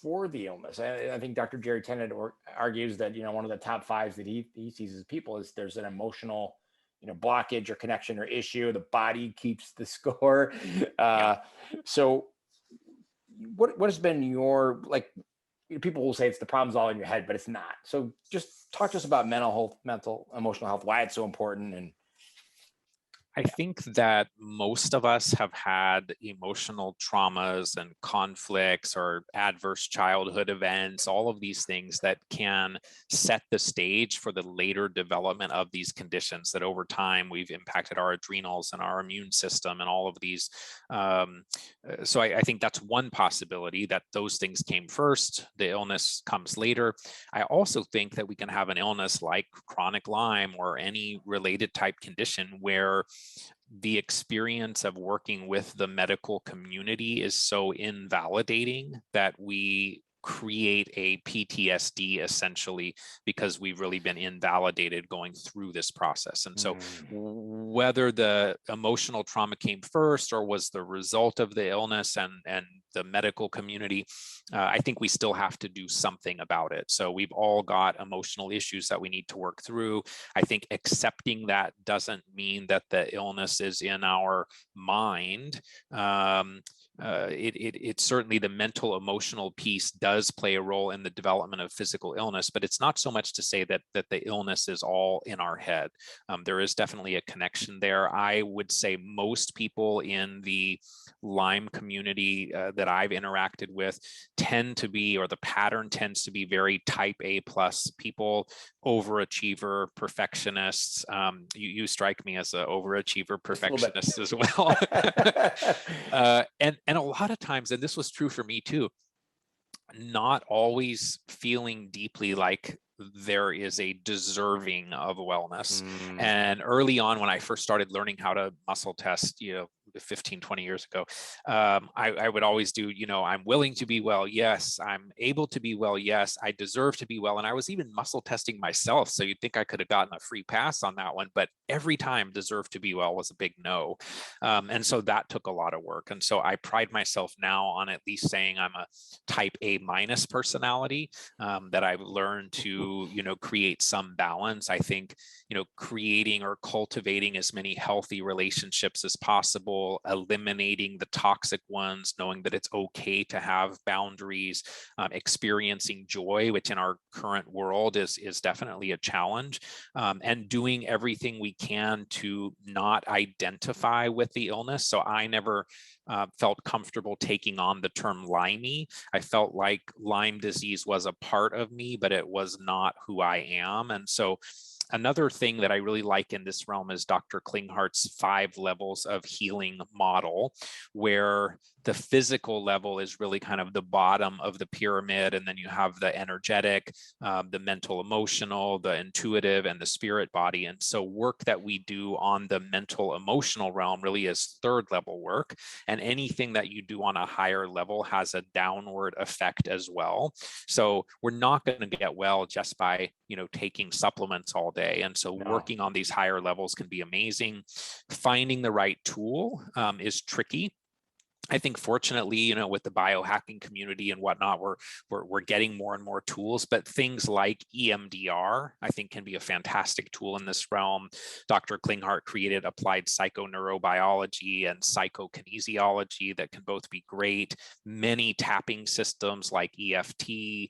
for the illness. I think Dr. Jerry Tennant argues that one of the top 5s that he sees as people is there's an emotional blockage or connection or issue. The body keeps the score. So what has been your, people will say it's the problem's all in your head, but it's not. So just talk to us about mental, emotional health, why it's so important. And I think that most of us have had emotional traumas and conflicts or adverse childhood events, all of these things that can set the stage for the later development of these conditions that over time we've impacted our adrenals and our immune system and all of these. So I think that's one possibility, that those things came first, the illness comes later. I also think that we can have an illness like chronic Lyme or any related type condition where the experience of working with the medical community is so invalidating that we create a PTSD essentially because we've really been invalidated going through this process. And so whether the emotional trauma came first or was the result of the illness and the medical community, I think we still have to do something about it. So we've all got emotional issues that we need to work through. I think accepting that doesn't mean that the illness is in our mind. It certainly, the mental emotional piece does play a role in the development of physical illness, but it's not so much to say that the illness is all in our head. There is definitely a connection there. I would say most people in the Lyme community that I've interacted with tend to be, or the pattern tends to be, very type A plus people, overachiever, perfectionists. You strike me as an overachiever, perfectionist as well. And a lot of times, and this was true for me too, not always feeling deeply like there is a deserving of wellness. And early on, when I first started learning how to muscle test, 15, 20 years ago, I would always do, I'm willing to be well. Yes. I'm able to be well. Yes. I deserve to be well. And I was even muscle testing myself. So you'd think I could have gotten a free pass on that one, but every time deserve to be well was a big no. And so that took a lot of work. And so I pride myself now on at least saying I'm a type A minus personality, that I've learned to, create some balance. I think, creating or cultivating as many healthy relationships as possible, eliminating the toxic ones, knowing that it's okay to have boundaries, experiencing joy, which in our current world is definitely a challenge, and doing everything we can to not identify with the illness. So I never felt comfortable taking on the term Limey. I felt like Lyme disease was a part of me, but it was not who I am. And so another thing that I really like in this realm is Dr. Klinghart's 5 levels of healing model, where the physical level is really kind of the bottom of the pyramid. And then you have the energetic, the mental, emotional, the intuitive, and the spirit body. And so work that we do on the mental, emotional realm really is 3rd level work. And anything that you do on a higher level has a downward effect as well. So we're not going to get well just by, taking supplements all day. And so working on these higher levels can be amazing. Finding the right tool is tricky. I think fortunately, with the biohacking community and whatnot, we're getting more and more tools, but things like EMDR, I think, can be a fantastic tool in this realm. Dr. Klinghart created applied psychoneurobiology and psychokinesiology that can both be great. Many tapping systems like EFT,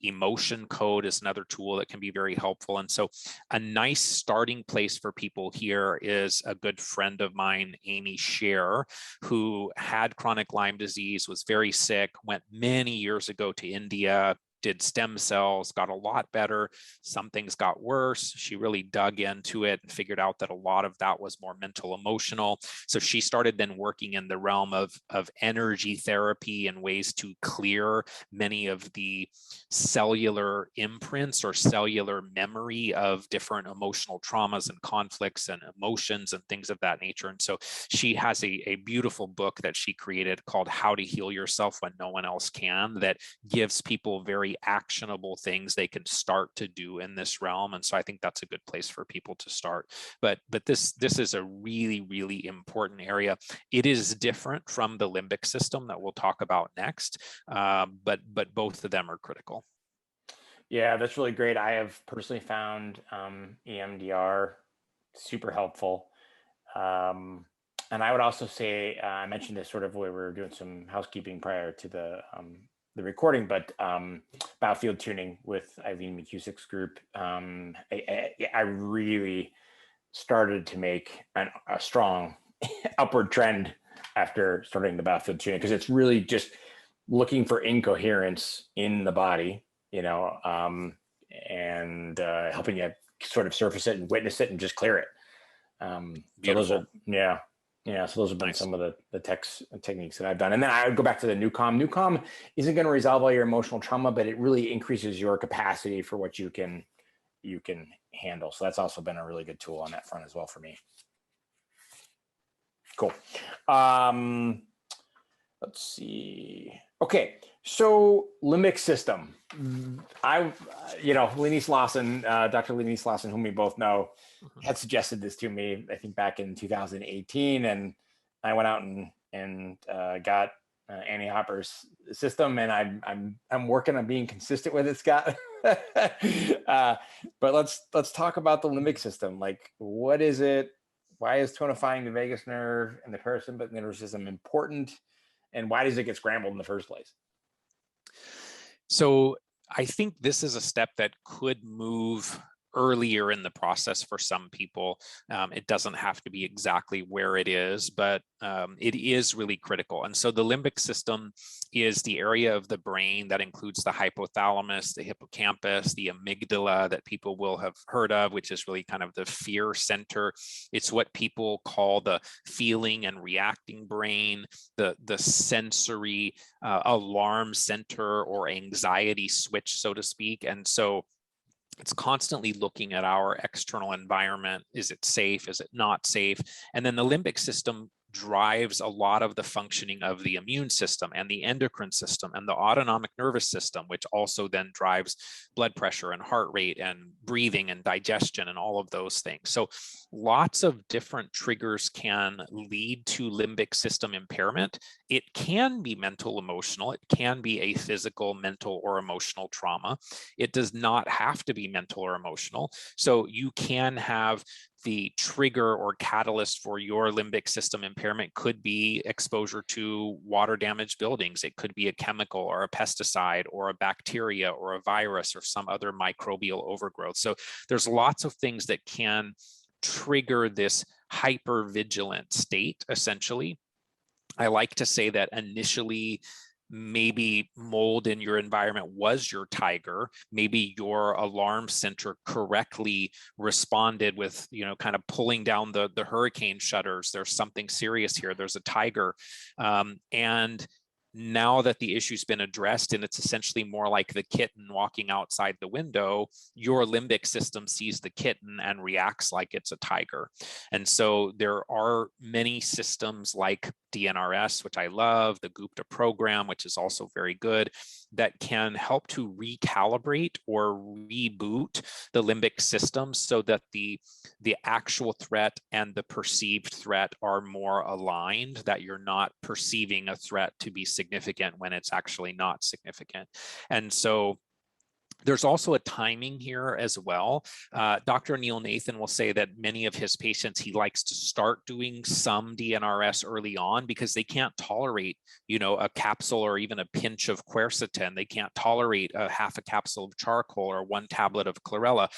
emotion code is another tool that can be very helpful. And so a nice starting place for people here is a good friend of mine, Amy Scher, who had chronic Lyme disease, was very sick, went many years ago to India, did stem cells, got a lot better. Some things got worse. She really dug into it and figured out that a lot of that was more mental, emotional. So she started then working in the realm of energy therapy and ways to clear many of the cellular imprints or cellular memory of different emotional traumas and conflicts and emotions and things of that nature. And so she has a beautiful book that she created called How to Heal Yourself When No One Else Can, that gives people very actionable things they can start to do in this realm. And so I think that's a good place for people to start. But this is a really, really important area. It is different from the limbic system that we'll talk about next, but both of them are critical. Yeah, that's really great. I have personally found EMDR super helpful. And I would also say, I mentioned this sort of where we were doing some housekeeping prior to the recording, but biofield tuning with Eileen McCusick's group, I really started to make a strong upward trend after starting the biofield tuning, because it's really just looking for incoherence in the body, and helping you sort of surface it and witness it and just clear it. So those are, so those have been nice. Some of the techniques that I've done. And then I would go back to the NuCalm. NuCalm isn't going to resolve all your emotional trauma, but it really increases your capacity for what you can handle. So that's also been a really good tool on that front as well for me. Cool. Let's see. Okay. So limbic system. Lenise Lawson, Dr. Lenise Lawson, whom we both know, had suggested this to me, I think back in 2018. And I went out and got Annie Hopper's system, and I'm working on being consistent with it, Scott. But let's talk about the limbic system. Like, what is it? Why is tonifying the vagus nerve and the parasympathetic nervous system important? And why does it get scrambled in the first place? So I think this is a step that could move earlier in the process for some people. It doesn't have to be exactly where it is, but it is really critical. And so the limbic system is the area of the brain that includes the hypothalamus, the hippocampus, the amygdala that people will have heard of, which is really kind of the fear center. It's what people call the feeling and reacting brain, the sensory alarm center or anxiety switch, so to speak. And so it's constantly looking at our external environment. Is it safe? Is it not safe? And then the limbic system drives a lot of the functioning of the immune system and the endocrine system and the autonomic nervous system, which also then drives blood pressure and heart rate and breathing and digestion and all of those things. So lots of different triggers can lead to limbic system impairment. It can be mental, emotional. It can be a physical, mental, or emotional trauma. It does not have to be mental or emotional. So you can have the trigger or catalyst for your limbic system impairment could be exposure to water damaged buildings. It could be a chemical or a pesticide or a bacteria or a virus or some other microbial overgrowth. So there's lots of things that can trigger this hypervigilant state, essentially. I like to say that initially, maybe mold in your environment was your tiger. Maybe your alarm center correctly responded with, kind of pulling down the hurricane shutters. There's something serious here. There's a tiger. And now that the issue's been addressed and it's essentially more like the kitten walking outside the window, your limbic system sees the kitten and reacts like it's a tiger. And so there are many systems like DNRS, which I love, the Gupta program, which is also very good, that can help to recalibrate or reboot the limbic system so that the actual threat and the perceived threat are more aligned, that you're not perceiving a threat to be significant when it's actually not significant. And so there's also a timing here as well. Dr. Neil Nathan will say that many of his patients, he likes to start doing some DNRS early on because they can't tolerate, a capsule or even a pinch of quercetin. They can't tolerate a half a capsule of charcoal or one tablet of chlorella.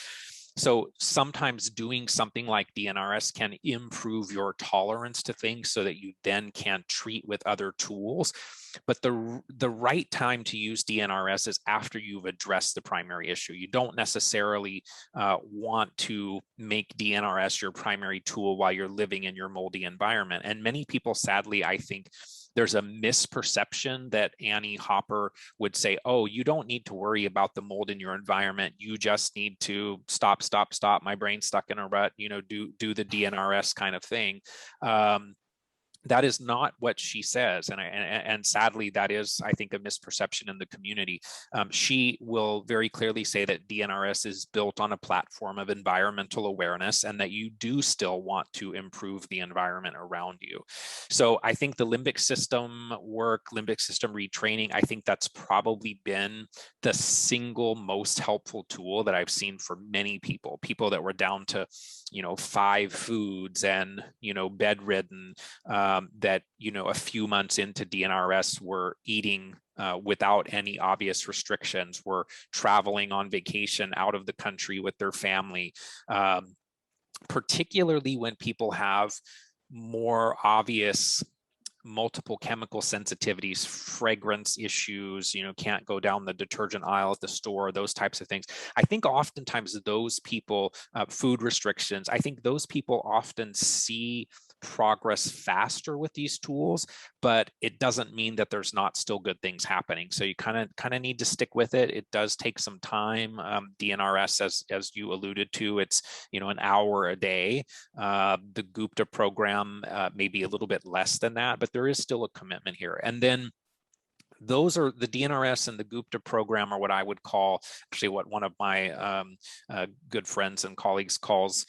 So sometimes doing something like DNRS can improve your tolerance to things so that you then can treat with other tools. But the right time to use DNRS is after you've addressed the primary issue. You don't necessarily want to make DNRS your primary tool while you're living in your moldy environment. And many people, sadly, I think, there's a misperception that Annie Hopper would say, oh, you don't need to worry about the mold in your environment. You just need to stop. My brain's stuck in a rut, do the DNRS kind of thing. That is not what she says. And sadly, that is, I think, a misperception in the community. She will very clearly say that DNRS is built on a platform of environmental awareness and that you do still want to improve the environment around you. So I think the limbic system work, limbic system retraining, I think that's probably been the single most helpful tool that I've seen for many people that were down to, 5 foods and, bedridden, that, a few months into DNRS were eating without any obvious restrictions, were traveling on vacation out of the country with their family, particularly when people have more obvious multiple chemical sensitivities, fragrance issues, can't go down the detergent aisle at the store, those types of things. I think oftentimes those people, food restrictions, I think those people often see progress faster with these tools, but it doesn't mean that there's not still good things happening. So you kind of need to stick with it. It does take some time. DNRS, as you alluded to, it's an hour a day. The Gupta program may be a little bit less than that, but there is still a commitment here. And then those are the DNRS and the Gupta program are what I would call, actually what one of my good friends and colleagues calls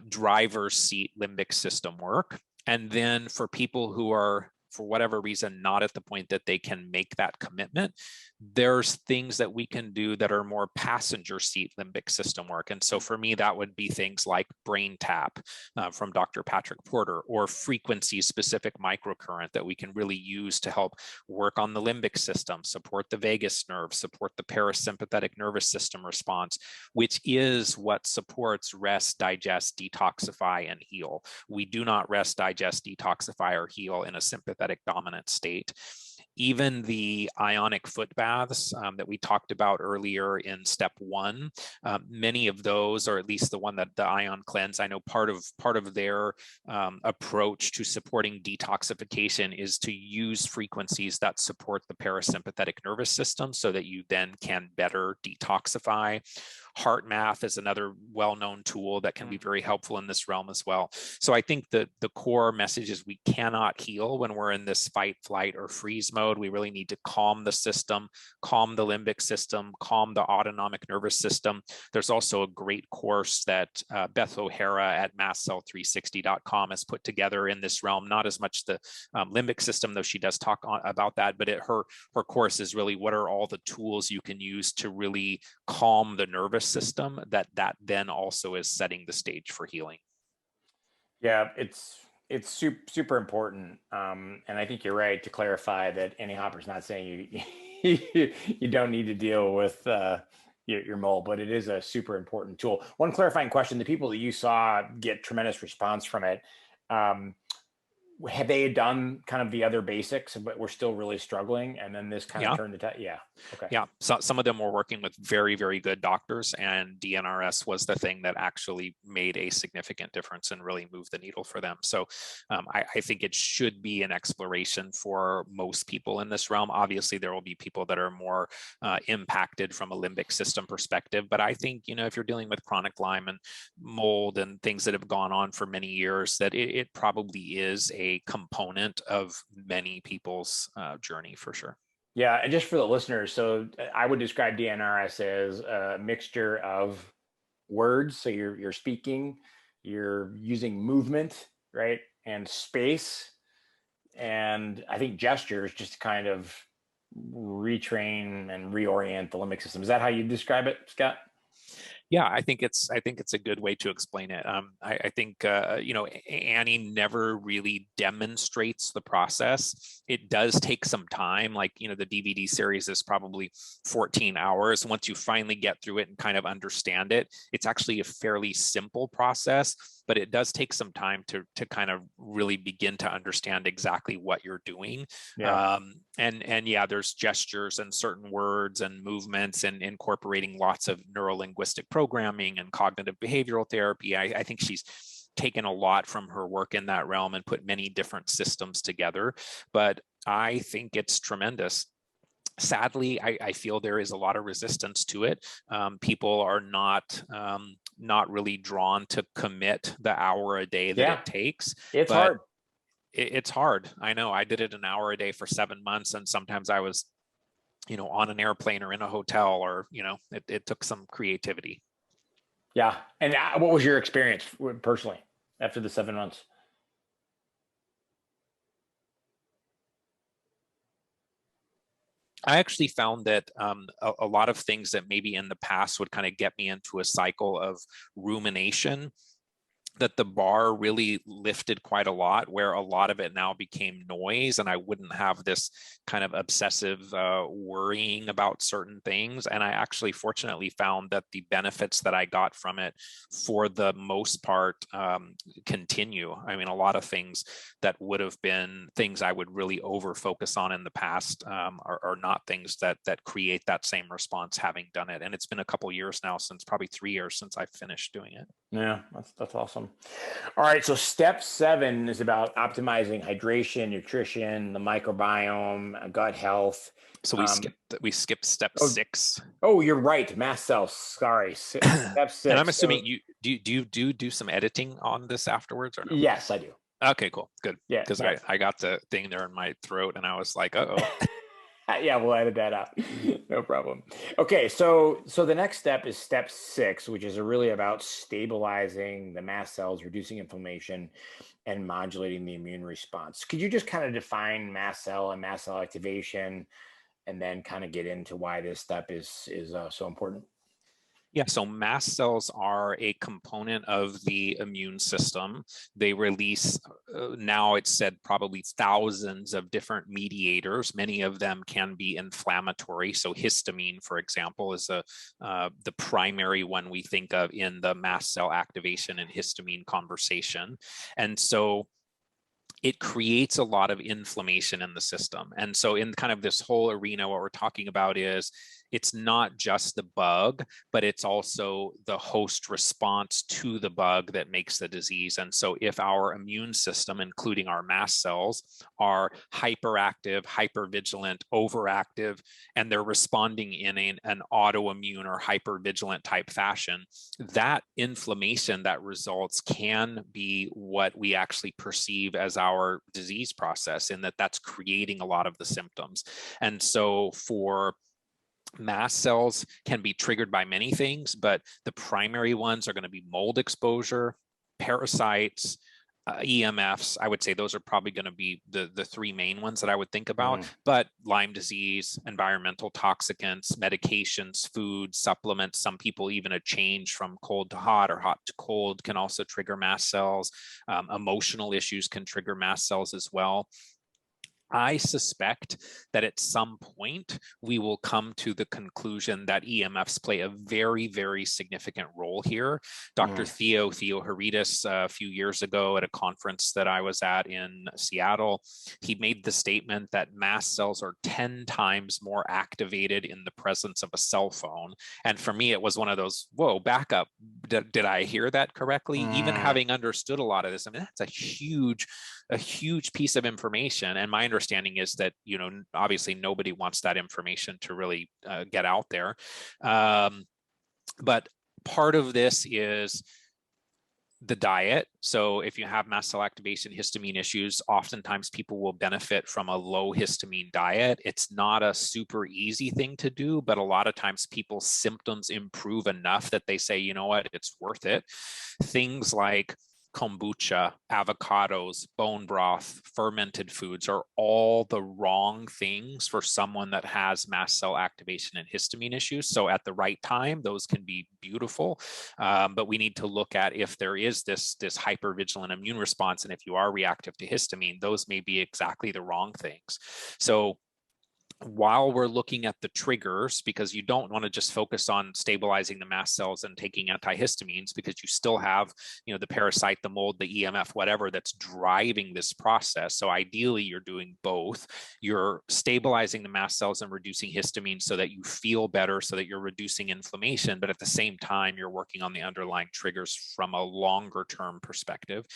driver's seat limbic system work. And then for people who are, for whatever reason, not at the point that they can make that commitment, there's things that we can do that are more passenger seat limbic system work. And so for me, that would be things like brain tap from Dr. Patrick Porter, or frequency specific microcurrent that we can really use to help work on the limbic system, support the vagus nerve, support the parasympathetic nervous system response, which is what supports rest, digest, detoxify, and heal. We do not rest, digest, detoxify, or heal in a sympathetic dominant state. Even the ionic foot baths that we talked about earlier in step 1, many of those, or at least the one that the ion cleanse, I know part of their approach to supporting detoxification is to use frequencies that support the parasympathetic nervous system so that you then can better detoxify. Heart math is another well-known tool that can be very helpful in this realm as well. So I think that the core message is we cannot heal when we're in this fight, flight, or freeze mode. We really need to calm the system, calm the limbic system, calm the autonomic nervous system. There's also a great course that Beth O'Hara at mastcell360.com has put together in this realm, not as much the limbic system, though she does talk about that, but her course is really what are all the tools you can use to really calm the nervous system that then also is setting the stage for healing. Yeah, it's super important, and I think you're right to clarify that Annie Hopper's not saying you don't need to deal with your mold, but it is a super important tool. One clarifying question: the people that you saw get tremendous response from it, have they done kind of the other basics, but we're still really struggling, and then this kind of turned the yeah. Okay. Yeah, so some of them were working with very, very good doctors, and DNRS was the thing that actually made a significant difference and really moved the needle for them. So I think it should be an exploration for most people in this realm. Obviously, there will be people that are more impacted from a limbic system perspective, but I think, you know, if you're dealing with chronic Lyme and mold and things that have gone on for many years, that it probably is a component of many people's journey for sure. Yeah, and just for the listeners, so I would describe DNRS as a mixture of words. So you're speaking, you're using movement, right, and space, and I think gestures, just to kind of retrain and reorient the limbic system. Is that how you describe it, Scott? Yeah, I think it's a good way to explain it. I think you know, Annie never really demonstrates the process. It does take some time. Like, you know, the DVD series is probably 14 hours. Once you finally get through it and kind of understand it, it's actually a fairly simple process, but it does take some time to kind of really begin to understand exactly what you're doing. Yeah. And yeah, there's gestures and certain words and movements and incorporating lots of neurolinguistic programming and cognitive behavioral therapy. I think she's taken a lot from her work in that realm and put many different systems together, but I think it's tremendous. Sadly, I feel there is a lot of resistance to it. People are not really drawn to commit the hour a day that it takes. It's but hard. It's hard. I know. I did it an hour a day for 7 months, and sometimes I was, you know, on an airplane or in a hotel, or, you know, it took some creativity. Yeah. And what was your experience personally after the 7 months? I actually found that a lot of things that maybe in the past would kind of get me into a cycle of rumination, that the bar really lifted quite a lot, where a lot of it now became noise, and I wouldn't have this kind of obsessive worrying about certain things. And I actually fortunately found that the benefits that I got from it, for the most part, continue. I mean, a lot of things that would have been things I would really over focus on in the past are not things that create that same response having done it. And it's been a couple years now, since probably 3 years since I finished doing it. Yeah, that's awesome. All right, so step 7 is about optimizing hydration, nutrition, the microbiome, gut health. So we skipped step 6. Oh, you're right. Mast cells. Sorry, step 6. And I'm assuming you do some editing on this afterwards, or no? Yes, I do. Okay, cool, good. Yeah, because I got the thing there in my throat, and I was like, uh-oh. Yeah, we'll edit that out. No problem. Okay, so the next step is step 6, which is really about stabilizing the mast cells, reducing inflammation, and modulating the immune response. Could you just kind of define mast cell and mast cell activation, and then kind of get into why this step is so important? Yeah, so mast cells are a component of the immune system. They release, now it's said, probably thousands of different mediators. Many of them can be inflammatory. So histamine, for example, is the primary one we think of in the mast cell activation and histamine conversation. And so it creates a lot of inflammation in the system. And so in kind of this whole arena, what we're talking about is it's not just the bug, but it's also the host response to the bug that makes the disease. And so if our immune system, including our mast cells, are hyperactive, hypervigilant, overactive, and they're responding in an autoimmune or hypervigilant type fashion, that inflammation that results can be what we actually perceive as our disease process, in that that's creating a lot of the symptoms. And so for mast cells can be triggered by many things, but the primary ones are going to be mold exposure, parasites, EMFs. I would say those are probably going to be the three main ones that I would think about. But Lyme disease, environmental toxicants, medications, food, supplements, some people even a change from cold to hot or hot to cold can also trigger mast cells. Emotional issues can trigger mast cells as well. I suspect that at some point we will come to the conclusion that EMFs play a very, very significant role here. Dr. Theo Heritis, a few years ago at a conference that I was at in Seattle, he made the statement that mast cells are 10 times more activated in the presence of a cell phone. And for me, it was one of those, whoa, back up. Did I hear that correctly? Even having understood a lot of this, I mean, that's a huge piece of information. And my understanding is that, you know, obviously nobody wants that information to really get out there. But part of this is the diet. So if you have mast cell activation, histamine issues, oftentimes people will benefit from a low histamine diet. It's not a super easy thing to do, but a lot of times people's symptoms improve enough that they say, you know what, it's worth it. Things like kombucha, avocados, bone broth, fermented foods are all the wrong things for someone that has mast cell activation and histamine issues. So at the right time, those can be beautiful, but we need to look at if there is this hypervigilant immune response, and if you are reactive to histamine, those may be exactly the wrong things. So while we're looking at the triggers, because you don't want to just focus on stabilizing the mast cells and taking antihistamines, because you still have, you know, the parasite, the mold, the EMF, whatever that's driving this process. So ideally you're doing both. You're stabilizing the mast cells and reducing histamine so that you feel better, so that you're reducing inflammation, but at the same time you're working on the underlying triggers from a longer term perspective.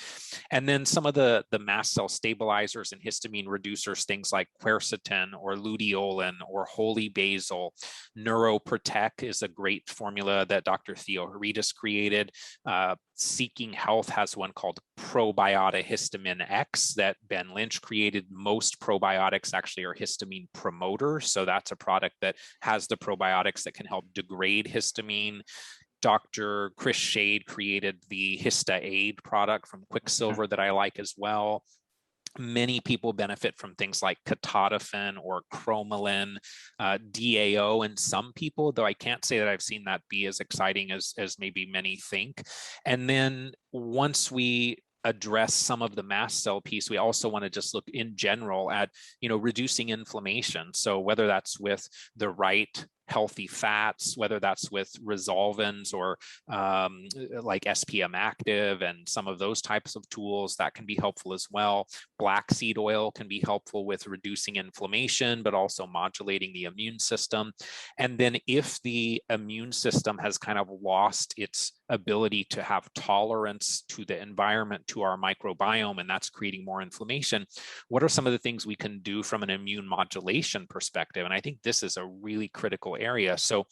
And then some of the mast cell stabilizers and histamine reducers, things like quercetin or luteolin or holy basil. Neuroprotect is a great formula that Dr. Theo Heritis created. Seeking Health has one called Probiotic Histamine X that Ben Lynch created. Most probiotics actually are histamine promoters. So that's a product that has the probiotics that can help degrade histamine. Dr. Chris Shade created the Hista Aid product from Quicksilver that I like as well. Many people benefit from things like ketotifen or chromalin, DAO in some people, though I can't say that I've seen that be as exciting as maybe many think. And then once we address some of the mast cell piece, we also want to just look in general at, you know, reducing inflammation. So whether that's with the right healthy fats, whether that's with resolvins or like SPM active and some of those types of tools, that can be helpful as well. Black seed oil can be helpful with reducing inflammation, but also modulating the immune system. And then if the immune system has kind of lost its ability to have tolerance to the environment, to our microbiome, and that's creating more inflammation, what are some of the things we can do from an immune modulation perspective? And I think this is a really critical area. So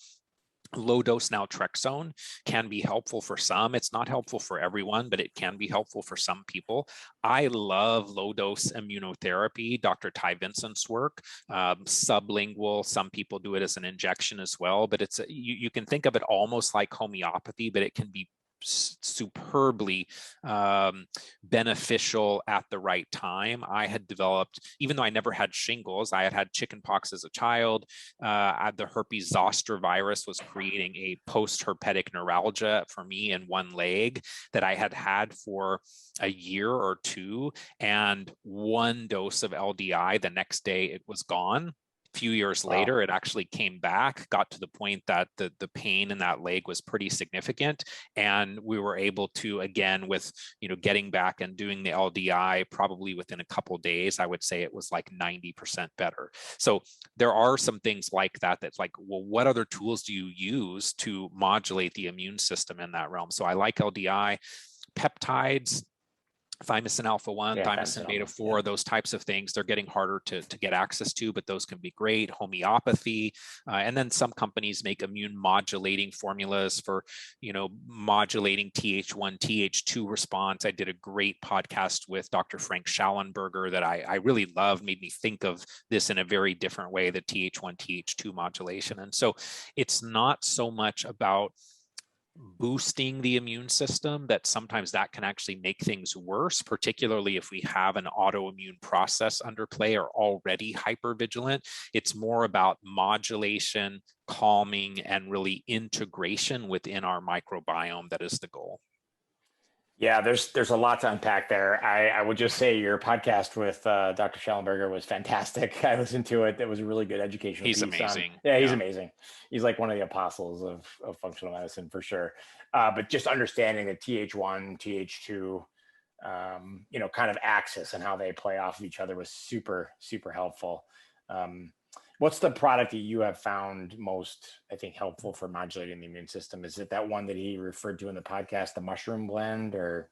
low dose naltrexone can be helpful for some. It's not helpful for everyone, but it can be helpful for some people. I love low dose immunotherapy, Dr. Ty Vincent's work, sublingual. Some people do it as an injection as well, but you can think of it almost like homeopathy, but it can be superbly beneficial at the right time. I had developed, even though I never had shingles, I had had chickenpox as a child. The herpes zoster virus was creating a post-herpetic neuralgia for me in one leg that I had had for a year or two, and one dose of LDI, the next day it was gone. few years Wow. later, it actually came back, got to the point that the pain in that leg was pretty significant. And we were able to, again, with, getting back and doing the LDI, probably within a couple of days, I would say it was like 90% better. So there are some things like that, that's like, well, what other tools do you use to modulate the immune system in that realm? So I like LDI, peptides, thymosin alpha-1, Yeah, thymosin thymosin beta-4, those types of things, they're getting harder to get access to, but those can be great. Homeopathy. And then some companies make immune modulating formulas for, modulating Th1, Th2 response. I did a great podcast with Dr. Frank Schallenberger that I really loved, made me think of this in a very different way, the Th1, Th2 modulation. And so it's not so much about boosting the immune system, that sometimes that can actually make things worse, particularly if we have an autoimmune process under play or already hypervigilant. It's more about modulation, calming, and really integration within our microbiome that is the goal. Yeah, there's a lot to unpack there. I would just say your podcast with Dr. Schellenberger was fantastic. I listened to it. It was a really good educational He's piece on. amazing. Yeah, he's amazing. He's like one of the apostles of functional medicine for sure. But just understanding the Th1, Th2, kind of axis and how they play off of each other was super, super helpful. What's the product that you have found most, I think, helpful for modulating the immune system? Is it that one that he referred to in the podcast, the mushroom blend, or?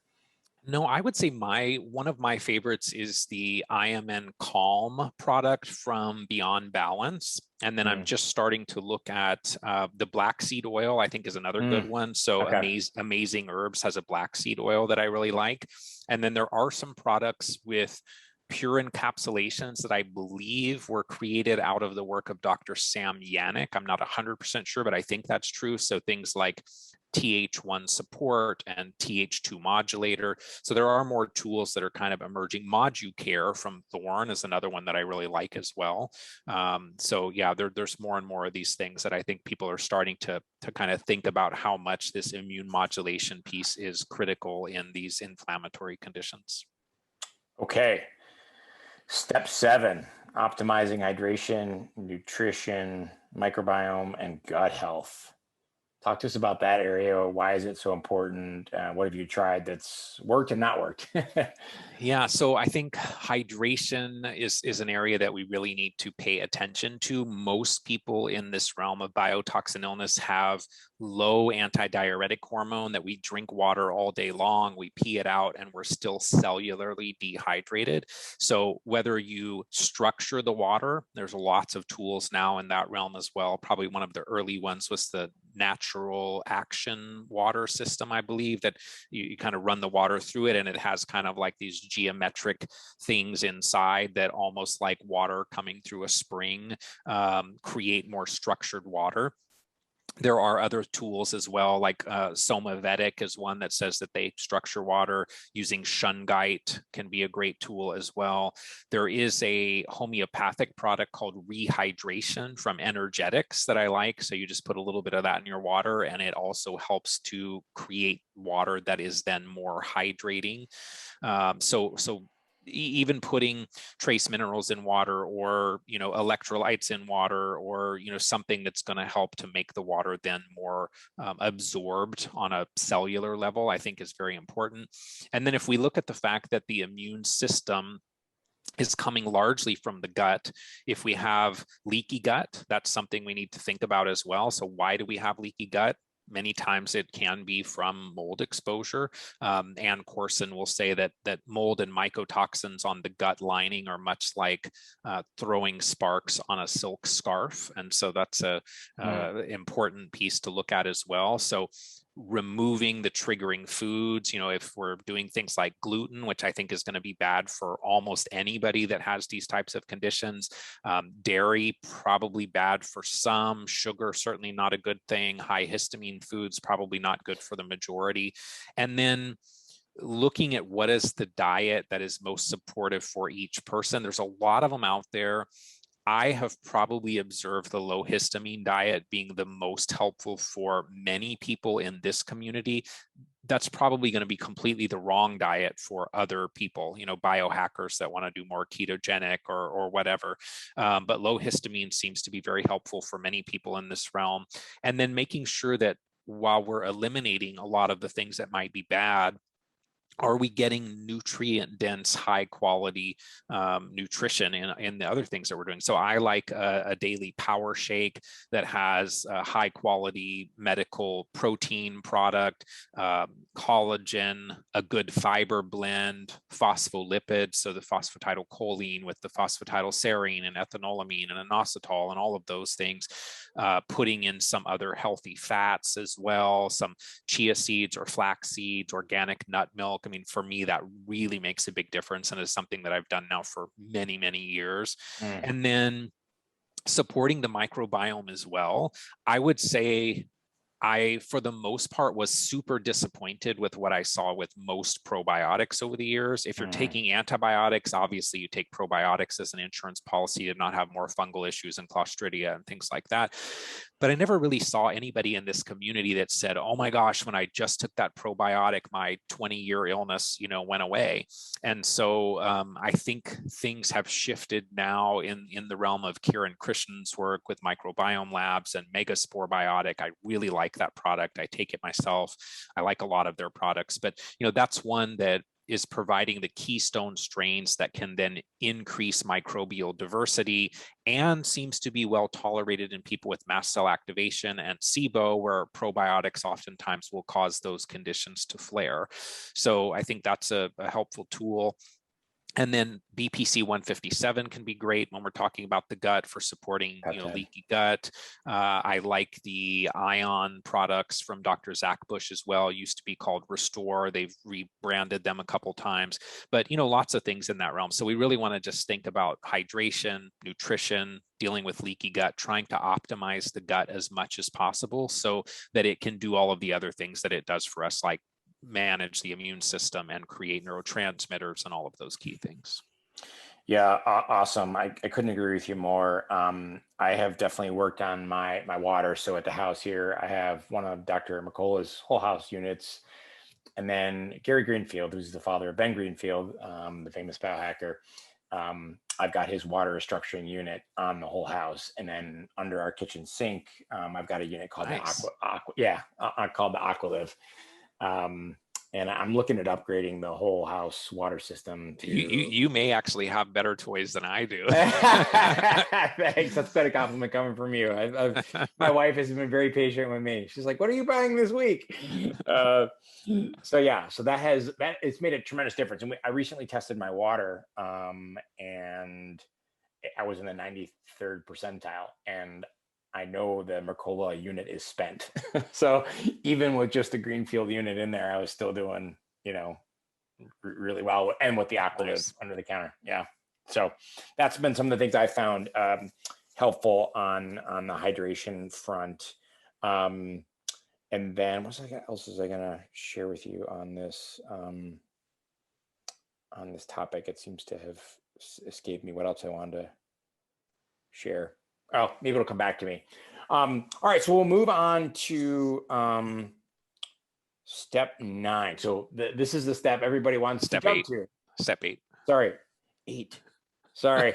No, I would say one of my favorites is the IMN Calm product from Beyond Balance. And then I'm just starting to look at the black seed oil, I think is another good one. So Okay. Amazing Herbs has a black seed oil that I really like. And then there are some products with pure encapsulations that I believe were created out of the work of Dr. Sam Yannick. I'm not 100% sure, but I think that's true. So things like Th1 support and Th2 modulator. So there are more tools that are kind of emerging. ModuCare from Thorne is another one that I really like as well. So yeah, there's more and more of these things that I think people are starting to kind of think about how much this immune modulation piece is critical in these inflammatory conditions. Okay. Step 7, optimizing hydration, nutrition, microbiome, and gut health. Talk to us about that area. Why is it so important? What have you tried that's worked and not worked? Yeah, so I think hydration is an area that we really need to pay attention to. Most people in this realm of biotoxin illness have low antidiuretic hormone, that we drink water all day long, we pee it out, and we're still cellularly dehydrated. So whether you structure the water, there's lots of tools now in that realm as well. Probably one of the early ones was the natural action water system, I believe, that you kind of run the water through it, and it has kind of like these geometric things inside that, almost like water coming through a spring, create more structured water. There are other tools as well, like Somavedic is one that says that they structure water. Using shungite can be a great tool as well. There is a homeopathic product called Rehydration from Energetics that I like. So you just put a little bit of that in your water, and it also helps to create water that is then more hydrating. So even putting trace minerals in water, or electrolytes in water, or something that's going to help to make the water then more absorbed on a cellular level, I think is very important. And then if we look at the fact that the immune system is coming largely from the gut, if we have leaky gut, that's something we need to think about as well. So why do we have leaky gut? Many times it can be from mold exposure. Ann Corson will say that mold and mycotoxins on the gut lining are much like throwing sparks on a silk scarf. And so that's a important piece to look at as well. So removing the triggering foods, if we're doing things like gluten, which I think is going to be bad for almost anybody that has these types of conditions. Dairy, probably bad for some. Sugar, certainly not a good thing. High histamine foods, probably not good for the majority. And then looking at what is the diet that is most supportive for each person. There's a lot of them out there. I have probably observed the low histamine diet being the most helpful for many people in this community. that's probably going to be completely the wrong diet for other people, biohackers that want to do more ketogenic or whatever. But low histamine seems to be very helpful for many people in this realm. And then making sure that while we're eliminating a lot of the things that might be bad, are we getting nutrient dense, high quality nutrition in the other things that we're doing? So I like a daily power shake that has a high quality medical protein product, collagen, a good fiber blend, phospholipids, so the phosphatidylcholine with the phosphatidylserine and ethanolamine and inositol and all of those things, putting in some other healthy fats as well, some chia seeds or flax seeds, organic nut milk. I mean, for me, that really makes a big difference and is something that I've done now for many, many years. And then supporting the microbiome as well. I would say I, for the most part, was super disappointed with what I saw with most probiotics over the years. If you're taking antibiotics, obviously you take probiotics as an insurance policy to not have more fungal issues and Clostridia and things like that. But I never really saw anybody in this community that said, oh my gosh, when I just took that probiotic, my 20-year illness, went away. And so I think things have shifted now in the realm of Kieran Christian's work with Microbiome Labs and Megaspore Biotic. I really like that product. I take it myself. I like a lot of their products, but that's one that is providing the keystone strains that can then increase microbial diversity and seems to be well tolerated in people with mast cell activation and SIBO, where probiotics oftentimes will cause those conditions to flare. So I think that's a helpful tool. And then BPC 157 can be great when we're talking about the gut for supporting leaky gut. I like the ion products from Dr. Zach Bush as well. Used to be called Restore. They've rebranded them a couple times, but lots of things in that realm. So we really want to just think about hydration, nutrition, dealing with leaky gut, trying to optimize the gut as much as possible so that it can do all of the other things that it does for us, like manage the immune system and create neurotransmitters and all of those key things. Yeah, awesome. I couldn't agree with you more. I have definitely worked on my water. So at the house here, I have one of Dr. McCullough's whole house units, and then Gary Greenfield, who's the father of Ben Greenfield, the famous biohacker. I've got his water restructuring unit on the whole house, and then under our kitchen sink, I've got a unit called the called the Aqualive. And I'm looking at upgrading the whole house water system to. You may actually have better toys than I do. Thanks. That's quite a compliment coming from you. My wife has been very patient with me. She's like, "What are you buying this week?" So it's made a tremendous difference. And I recently tested my water, and I was in the 93rd percentile, and I know the Mercola unit is spent. So even with just the Greenfield unit in there, I was still doing, really well. And with the Aqualive under the counter. Yeah. So that's been some of the things I found helpful on the hydration front. And then what else was I going to share with you on this topic? It seems to have escaped me what else I wanted to share. Oh, maybe it'll come back to me. All right, so we'll move on to step 9. So this is the step everybody wants to jump to. Step 8. Sorry, 8. Sorry.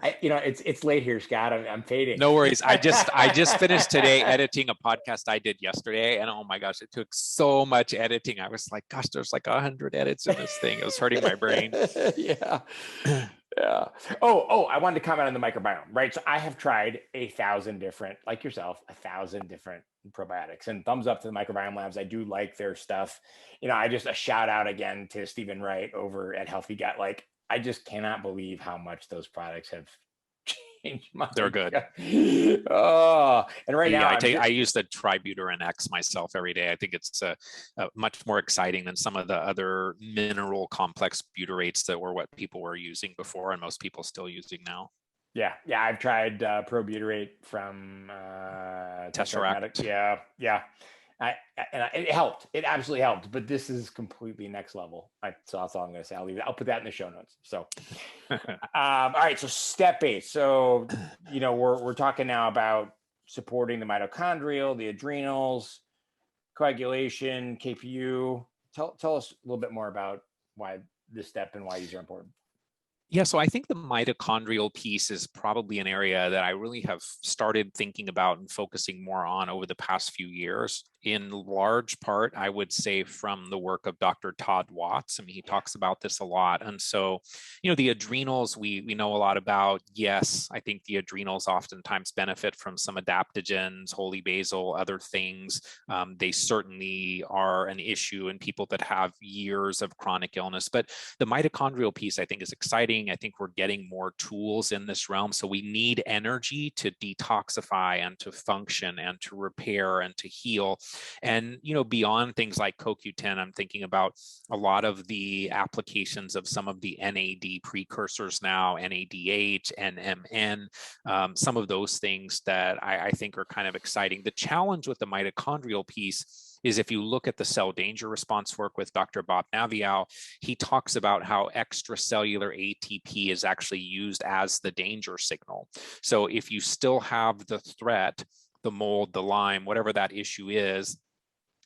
It's late here, Scott. I'm fading. No worries. I just finished today editing a podcast I did yesterday, and oh my gosh, it took so much editing. I was like, gosh, there's like 100 edits in this thing. It was hurting my brain. Yeah. Yeah. Oh, I wanted to comment on the microbiome, right? So I have tried 1,000 different, like yourself, 1,000 different probiotics, and thumbs up to the Microbiome Labs. I do like their stuff. I just a shout out again to Stephen Wright over at Healthy Gut. Like, I just cannot believe how much those products have changed my. They're good. Oh, and right now I use the Tributyrin X myself every day. I think it's much more exciting than some of the other mineral complex butyrates that were what people were using before, and most people still using now. Yeah. I've tried probutyrate from Tesseract. Yeah. It helped. It absolutely helped. But this is completely next level. So that's all I'm going to say. I'll put that in the show notes. So, all right. So step 8. So, we're talking now about supporting the mitochondrial, the adrenals, coagulation, KPU. Tell us a little bit more about why this step and why these are important. Yeah, so I think the mitochondrial piece is probably an area that I really have started thinking about and focusing more on over the past few years. In large part, I would say from the work of Dr. Todd Watts. I mean, he talks about this a lot. And so, the adrenals we know a lot about. Yes, I think the adrenals oftentimes benefit from some adaptogens, holy basil, other things. They certainly are an issue in people that have years of chronic illness. But the mitochondrial piece, I think, is exciting. I think we're getting more tools in this realm. So we need energy to detoxify and to function and to repair and to heal. And, beyond things like CoQ10, I'm thinking about a lot of the applications of some of the NAD precursors now, NADH, NMN, some of those things that I think are kind of exciting. The challenge with the mitochondrial piece is if you look at the cell danger response work with Dr. Bob Naviau, he talks about how extracellular ATP is actually used as the danger signal. So if you still have the threat, the mold, the Lyme, whatever that issue is,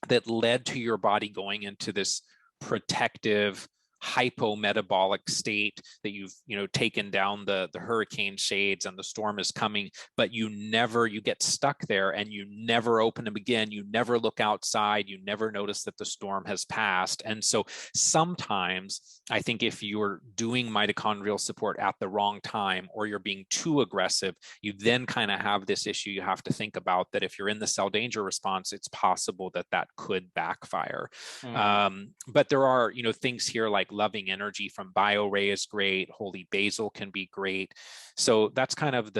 that led to your body going into this protective hypometabolic state that you've taken down the hurricane shades and the storm is coming, but you get stuck there and you never open them again. You never look outside. You never notice that the storm has passed. And so sometimes I think if you're doing mitochondrial support at the wrong time or you're being too aggressive, you then kind of have this issue you have to think about, that if you're in the cell danger response, it's possible that could backfire. But there are things here like loving energy from BioRay is great. Holy basil can be great. So that's kind of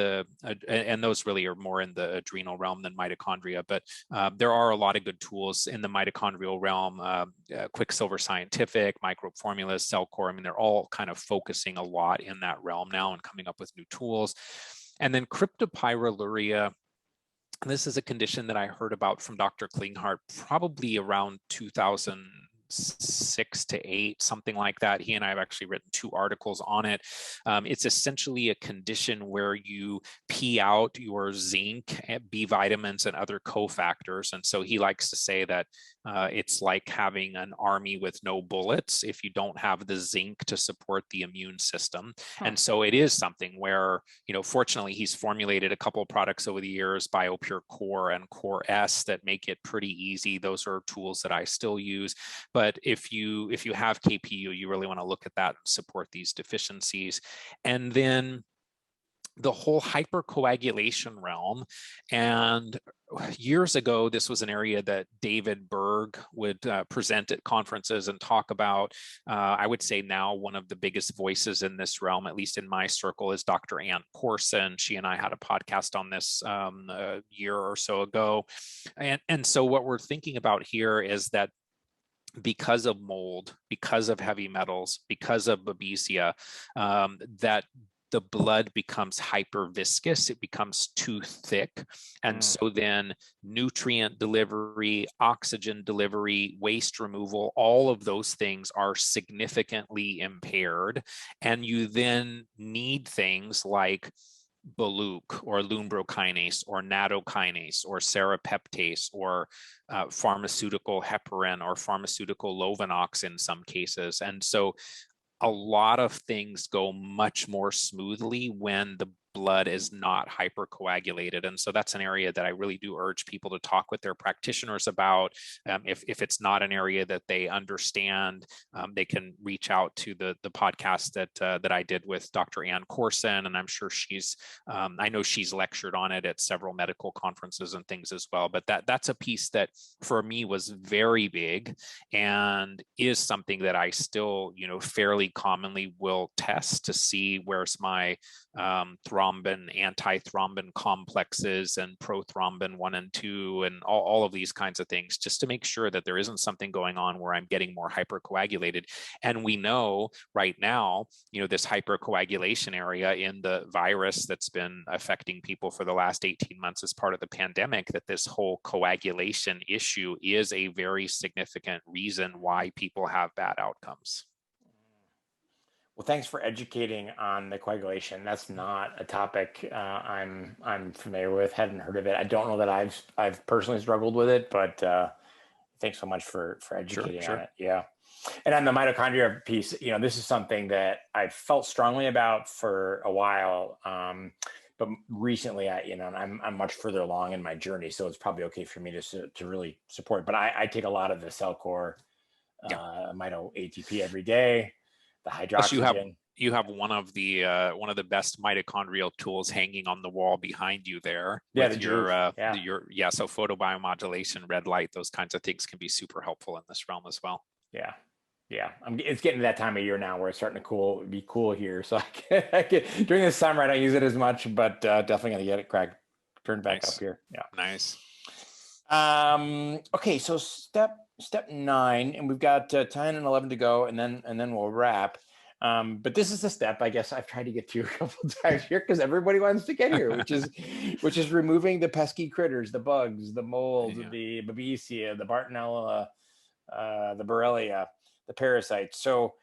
and those really are more in the adrenal realm than mitochondria, but there are a lot of good tools in the mitochondrial realm. Quicksilver Scientific, Microbe Formulas, Cellcore, I mean, they're all kind of focusing a lot in that realm now and coming up with new tools. And then cryptopyruria. This is a condition that I heard about from Dr. Klinghardt probably around 2006 to 8, something like that. He and I have actually written 2 articles on it. It's essentially a condition where you pee out your zinc, B vitamins, and other cofactors. And so he likes to say that it's like having an army with no bullets if you don't have the zinc to support the immune system. And so it is something where, fortunately, he's formulated a couple of products over the years, BioPure Core and Core S, that make it pretty easy. Those are tools that I still use. But if you have KPU, you really want to look at that and support these deficiencies. And then the whole hypercoagulation realm. And years ago, this was an area that David Berg would present at conferences and talk about. I would say now one of the biggest voices in this realm, at least in my circle, is Dr. Ann Corson. She and I had a podcast on this a year or so ago. And so what we're thinking about here is that because of mold, because of heavy metals, because of babesia, that the blood becomes hyperviscous, it becomes too thick. And so then nutrient delivery, oxygen delivery, waste removal, all of those things are significantly impaired. And you then need things like Baluch or lumbrokinase or nattokinase or serrapeptase or pharmaceutical heparin or pharmaceutical Lovenox in some cases. And so a lot of things go much more smoothly when the blood is not hypercoagulated. And so that's an area that I really do urge people to talk with their practitioners about. If it's not an area that they understand, they can reach out to the podcast that I did with Dr. Ann Corson. And I'm sure I know she's lectured on it at several medical conferences and things as well. But that's a piece that for me was very big and is something that I still, fairly commonly will test to see where's my thrombin, antithrombin complexes and prothrombin 1 and 2 and all of these kinds of things, just to make sure that there isn't something going on where I'm getting more hypercoagulated. And we know right now, this hypercoagulation area in the virus that's been affecting people for the last 18 months as part of the pandemic, that this whole coagulation issue is a very significant reason why people have bad outcomes. Well, thanks for educating on the coagulation. That's not a topic I'm familiar with. Hadn't heard of it. I don't know that I've personally struggled with it, but Thanks so much for Sure, educating on sure. it. Yeah. And on the mitochondria piece, this is something that I've felt strongly about for a while. But recently, I'm much further along in my journey, so it's probably okay for me to really support. But I take a lot of the Cellcore Yeah. Mito ATP every day, the Plus, hydroxygen. you have one of the best mitochondrial tools hanging on the wall behind you there Yeah, with the juice. Yeah, so photobiomodulation, red light, those kinds of things can be super helpful in this realm as well. yeah, yeah. It's getting to that time of year now where it's starting to be cool here. So during the summer I don't use it as much, but definitely gonna get it turned back up Nice, here. Yeah. nice. Okay, so step 9, and we've got 10 and 11 to go, and then we'll wrap. But this is the step I guess I've tried to get to a couple times here because everybody wants to get here, which is removing the pesky critters, the bugs, the mold, Yeah. the babesia, the Bartonella, the Borrelia, the parasites. So,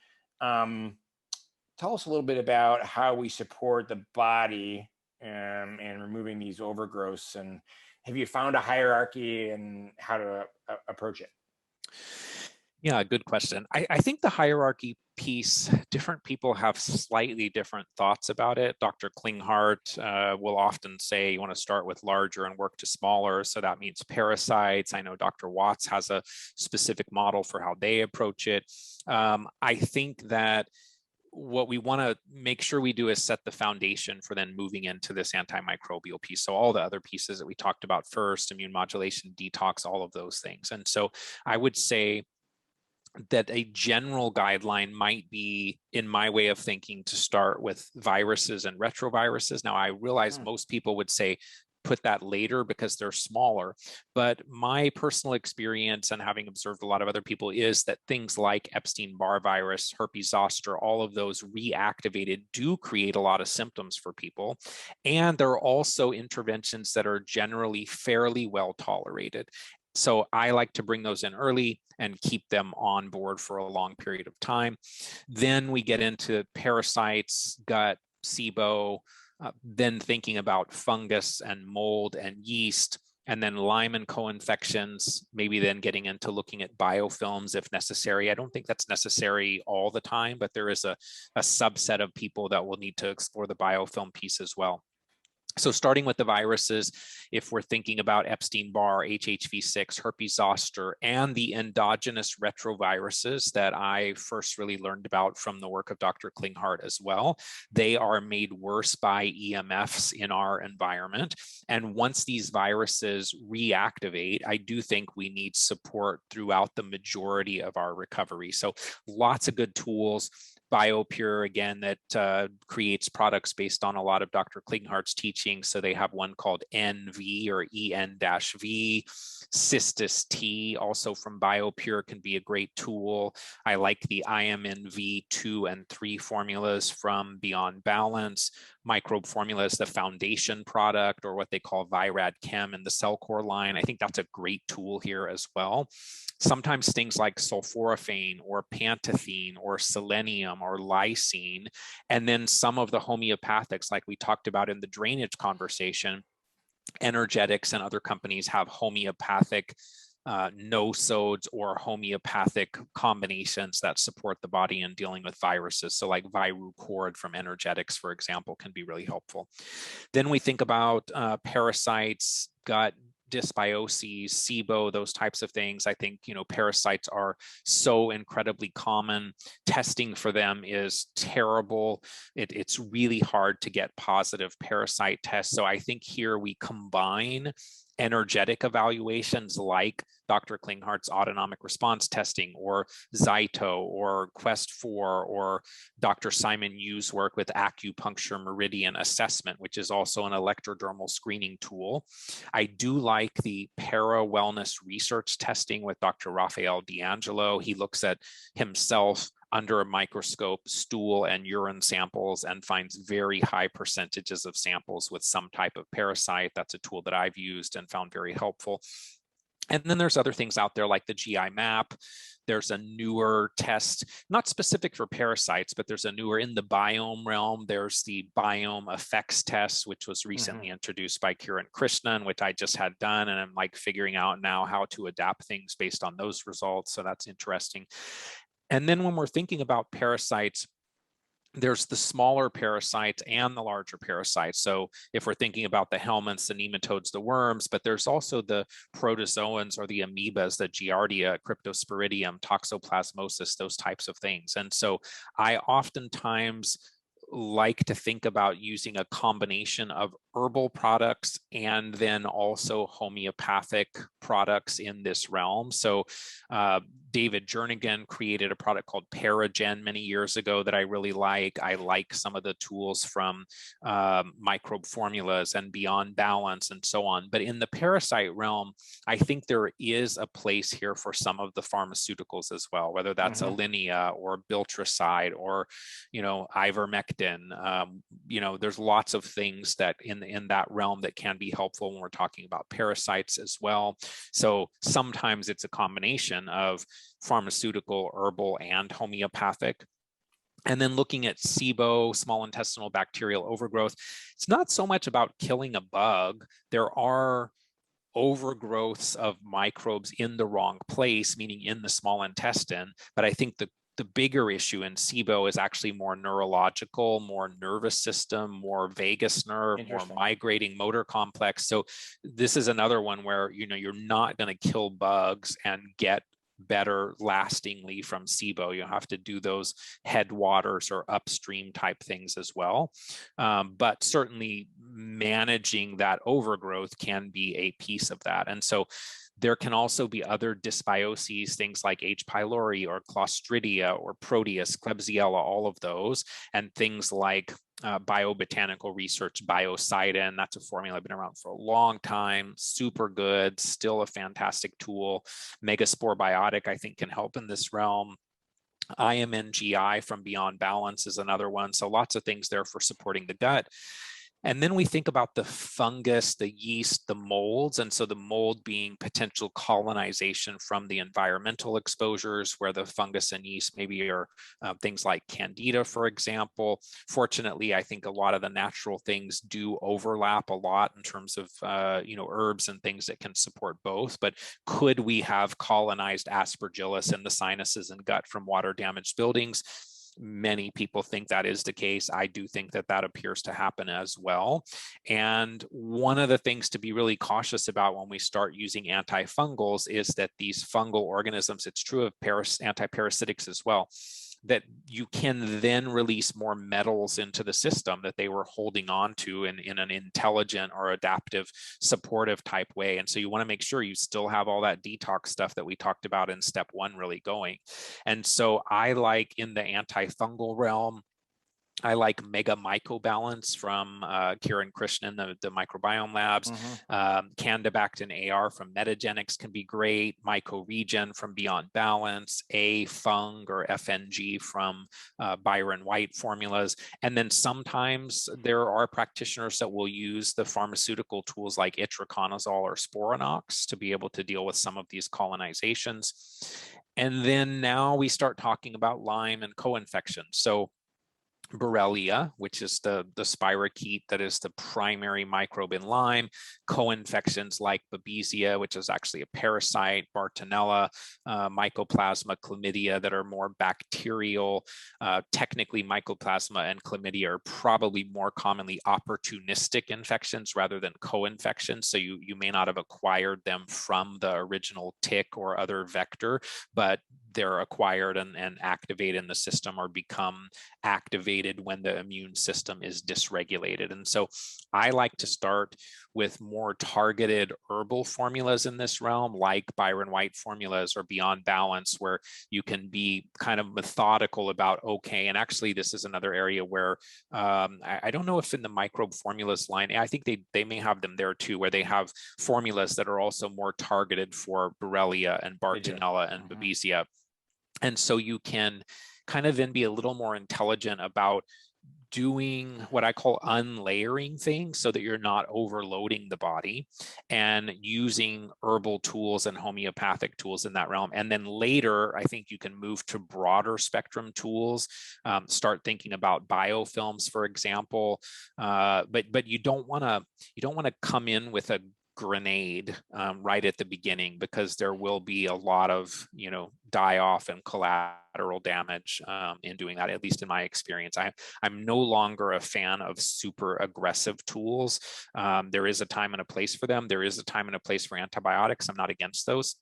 tell us a little bit about how we support the body and removing these overgrowths. And have you found a hierarchy and how to approach it? Yeah, good question. I think the hierarchy piece, different people have slightly different thoughts about it. Dr. Klinghardt will often say you want to start with larger and work to smaller. So that means parasites. I know Dr. Watts has a specific model for how they approach it. I think that what we want to make sure we do is set the foundation for then moving into this antimicrobial piece. So all the other pieces that we talked about first, immune modulation, detox, all of those things. And so I would say that a general guideline might be, in my way of thinking, to start with viruses and retroviruses. Now, I realize most people would say put that later because they're smaller. But my personal experience and having observed a lot of other people is that things like Epstein-Barr virus, herpes zoster, all of those reactivated do create a lot of symptoms for people. And there are also interventions that are generally fairly well tolerated. So I like to bring those in early and keep them on board for a long period of time. Then we get into parasites, gut, SIBO, then thinking about fungus and mold and yeast, and then Lyme and co-infections, maybe then getting into looking at biofilms if necessary. I don't think that's necessary all the time, but there is a subset of people that will need to explore the biofilm piece as well. So starting with the viruses, if we're thinking about Epstein-Barr, HHV6, herpes zoster, and the endogenous retroviruses that I first really learned about from the work of Dr. Klinghardt as well, they are made worse by EMFs in our environment. And once these viruses reactivate, I do think we need support throughout the majority of our recovery. So lots of good tools. BioPure, again, that creates products based on a lot of Dr. Klinghardt's teaching. So they have one called NV or EN-V. Cystis T, also from BioPure, can be a great tool. I like the IMNV 2 and 3 formulas from Beyond Balance. Microbe Formula is the foundation product, or what they call Virad Chem in the Cellcore line. I think that's a great tool here as well. Sometimes things like sulforaphane or pantethine or selenium or lysine, and then some of the homeopathics like we talked about in the drainage conversation. Energetics and other companies have homeopathic nosodes or homeopathic combinations that support the body in dealing with viruses. So like Virucord from Energetics, for example, can be really helpful. Then we think about parasites, gut dysbioses, SIBO, those types of things. I think, parasites are so incredibly common. Testing for them is terrible. It's really hard to get positive parasite tests. So I think here we combine energetic evaluations like Dr. Klinghardt's autonomic response testing, or Zyto, or Quest 4, or Dr. Simon Yu's work with acupuncture meridian assessment, which is also an electrodermal screening tool. I do like the para wellness research testing with Dr. Raphael D'Angelo. He looks at himself under a microscope, stool and urine samples, and finds very high percentages of samples with some type of parasite. That's a tool that I've used and found very helpful. And then there's other things out there like the GI map. There's a newer test, not specific for parasites, but there's a newer in the biome realm. There's the biome effects test, which was recently introduced by Kiran Krishnan, which I just had done. And I'm like figuring out now how to adapt things based on those results. So that's interesting. And then when we're thinking about parasites, there's the smaller parasites and the larger parasites. So if we're thinking about the helminths, the nematodes, the worms, but there's also the protozoans or the amoebas, the Giardia, Cryptosporidium, Toxoplasmosis, those types of things. And so I oftentimes like to think about using a combination of herbal products and then also homeopathic products in this realm. So David Jernigan created a product called Paragen many years ago that I really like. I like some of the tools from Microbe Formulas and Beyond Balance and so on. But in the parasite realm, I think there is a place here for some of the pharmaceuticals as well, whether that's Alinea or Biltricide or, ivermectin. There's lots of things that in that realm that can be helpful when we're talking about parasites as well. So sometimes it's a combination of pharmaceutical, herbal, and homeopathic. And then looking at SIBO, small intestinal bacterial overgrowth, it's not so much about killing a bug. There are overgrowths of microbes in the wrong place, meaning in the small intestine. But I think the bigger issue in SIBO is actually more neurological, more nervous system, more vagus nerve, more migrating motor complex. So this is another one where, you're not going to kill bugs and get better lastingly from SIBO. You have to do those headwaters or upstream type things as well. But certainly managing that overgrowth can be a piece of that. And so there can also be other dysbioses, things like H. pylori or Clostridia or Proteus, Klebsiella, all of those, and things like biobotanical research, biocidin. That's a formula been around for a long time, super good, still a fantastic tool. Megaspore Biotic, I think, can help in this realm. IMNGI from Beyond Balance is another one. So lots of things there for supporting the gut. And then we think about the fungus, the yeast, the molds. And so the mold being potential colonization from the environmental exposures where the fungus and yeast maybe are things like candida, for example. Fortunately, I think a lot of the natural things do overlap a lot in terms of, herbs and things that can support both. But could we have colonized aspergillus in the sinuses and gut from water damaged buildings? Many people think that is the case. I do think that that appears to happen as well. And one of the things to be really cautious about when we start using antifungals is that these fungal organisms, it's true of antiparasitics as well, that you can then release more metals into the system that they were holding on to in an intelligent or adaptive supportive type way. And so you want to make sure you still have all that detox stuff that we talked about in step one really going. And so I like in the antifungal realm, I like Mega Mycobalance from Kiran Krishnan, the microbiome labs. Candibactin AR from Metagenics can be great. Mycoregen from Beyond Balance. A-Fung or FNG from Byron White formulas. And then sometimes there are practitioners that will use the pharmaceutical tools like itraconazole or Sporanox to be able to deal with some of these colonizations. And then now we start talking about Lyme and co-infections. So Borrelia, which is the spirochete that is the primary microbe in Lyme, co-infections like Babesia, which is actually a parasite, Bartonella, Mycoplasma, Chlamydia that are more bacterial. Technically, Mycoplasma and Chlamydia are probably more commonly opportunistic infections rather than co-infections. So you may not have acquired them from the original tick or other vector, but they're acquired and activate in the system or become activated when the immune system is dysregulated. And so I like to start with more targeted herbal formulas in this realm, like Byron White formulas or Beyond Balance, where you can be kind of methodical about, okay, and actually this is another area where I don't know if in the microbe formulas line, I think they may have them there too, where they have formulas that are also more targeted for Borrelia and Bartonella and Babesia. And so you can kind of then be a little more intelligent about doing what I call unlayering things so that you're not overloading the body, and using herbal tools and homeopathic tools in that realm. And then later, I think you can move to broader spectrum tools, start thinking about biofilms, for example. But you don't want to come in with a grenade right at the beginning, because there will be a lot of die off and collateral damage in doing that, at least in my experience. I'm no longer a fan of super aggressive tools. There is a time and a place for them. There is a time and a place for antibiotics. I'm not against those.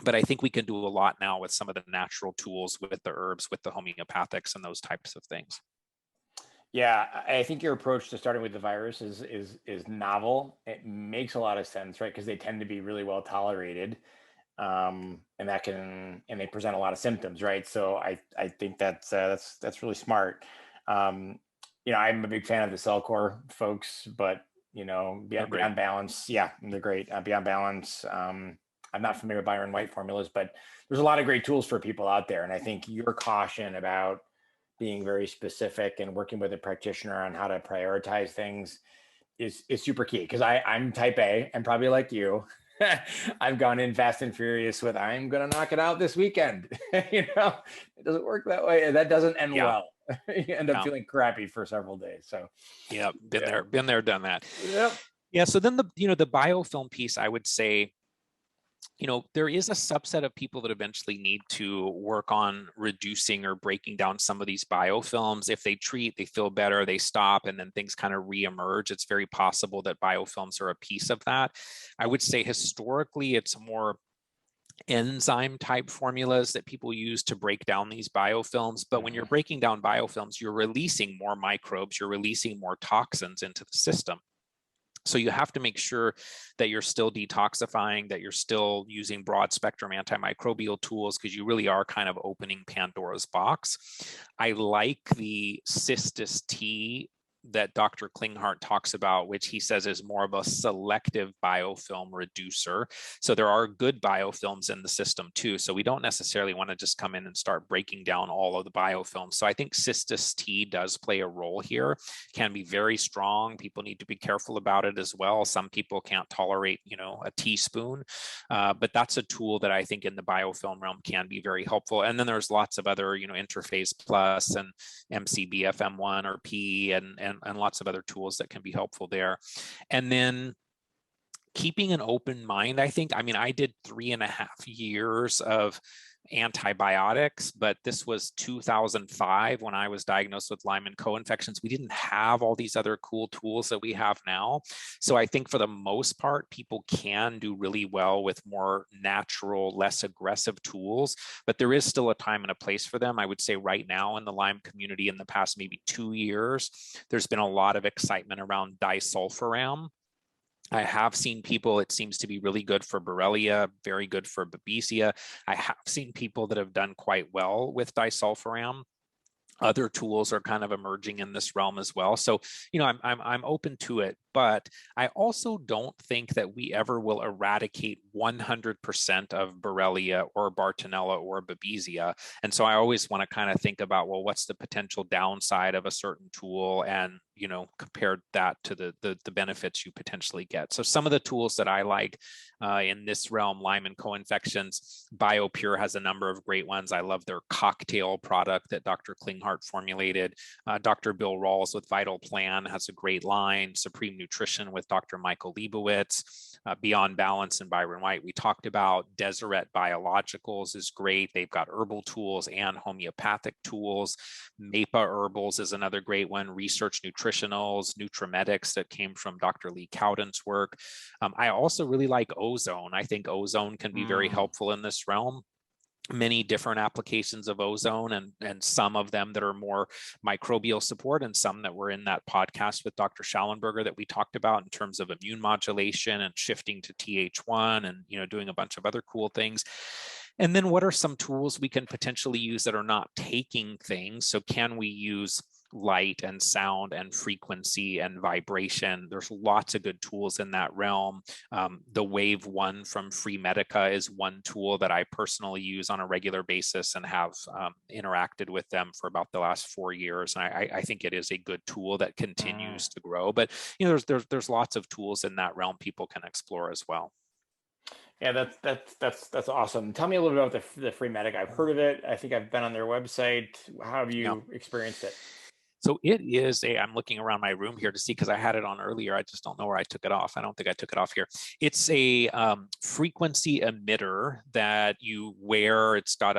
But I think we can do a lot now with some of the natural tools, with the herbs, with the homeopathics, and those types of things. Yeah, I think your approach to starting with the virus is novel. It makes a lot of sense, right? Because they tend to be really well tolerated, and they present a lot of symptoms, right? So I think that's really smart. Um, I'm a big fan of the cell core folks, but Beyond Balance, yeah, they're great. Beyond Balance. I'm not familiar with Byron White formulas, but there's a lot of great tools for people out there, and I think your caution about being very specific and working with a practitioner on how to prioritize things is super key. Because I'm type A, and probably like you, I've gone in fast and furious with I'm gonna knock it out this weekend. It doesn't work that way. That doesn't end well. You end up feeling crappy for several days. So yeah, been there, done that. Yep. Yeah. So then the biofilm piece, I would say, there is a subset of people that eventually need to work on reducing or breaking down some of these biofilms. If they treat, they feel better, they stop, and then things kind of reemerge. It's very possible that biofilms are a piece of that. I would say historically, it's more enzyme type formulas that people use to break down these biofilms. But when you're breaking down biofilms, you're releasing more microbes, you're releasing more toxins into the system. So you have to make sure that you're still detoxifying, that you're still using broad spectrum antimicrobial tools, because you really are kind of opening Pandora's box. I like the Cystis T that Dr. Klinghardt talks about, which he says is more of a selective biofilm reducer. So there are good biofilms in the system too. So we don't necessarily want to just come in and start breaking down all of the biofilms. So I think Cystis T does play a role here, can be very strong. People need to be careful about it as well. Some people can't tolerate, a teaspoon, but that's a tool that I think in the biofilm realm can be very helpful. And then there's lots of other, Interface Plus and MCBFM1 or P and lots of other tools that can be helpful there. And then keeping an open mind, I think. I did 3.5 years of antibiotics, but this was 2005 when I was diagnosed with Lyme and co-infections. We didn't have all these other cool tools that we have now. So I think for the most part, people can do really well with more natural, less aggressive tools, but there is still a time and a place for them. I would say right now in the Lyme community, in the past maybe 2 years, there's been a lot of excitement around disulfiram. I have seen people, it seems to be really good for Borrelia, very good for Babesia. I have seen people that have done quite well with disulfiram. Other tools are kind of emerging in this realm as well. So, I'm open to it, but I also don't think that we ever will eradicate 100% of Borrelia or Bartonella or Babesia. And so I always want to kind of think about, well, what's the potential downside of a certain tool, and compare that to the benefits you potentially get. So some of the tools that I like in this realm, Lyme and co-infections, BioPure has a number of great ones. I love their cocktail product that Dr. Klinghardt formulated. Dr. Bill Rawls with Vital Plan has a great line. Supreme Nutrition with Dr. Michael Leibowitz. Beyond Balance and Byron White we talked about. Deseret Biologicals is great. They've got herbal tools and homeopathic tools. MAPA Herbals is another great one. Research Nutritionals, Nutrimetics that came from Dr. Lee Cowden's work. I also really like ozone. I think ozone can be very helpful in this realm. Many different applications of ozone, and some of them that are more microbial support, and some that were in that podcast with Dr. Schallenberger that we talked about in terms of immune modulation and shifting to TH1 and doing a bunch of other cool things. And then what are some tools we can potentially use that are not taking things? So can we use light and sound and frequency and vibration. There's lots of good tools in that realm. The Wave 1 from Free Medica is one tool that I personally use on a regular basis and have interacted with them for about the last 4 years. And I think it is a good tool that continues to grow. But there's lots of tools in that realm people can explore as well. Yeah, that's awesome. Tell me a little bit about the Free Medic. I've heard of it. I think I've been on their website. How have you experienced it? So it is I'm looking around my room here to see, because I had it on earlier. I just don't know where I took it off. I don't think I took it off here. It's a frequency emitter that you wear. It's got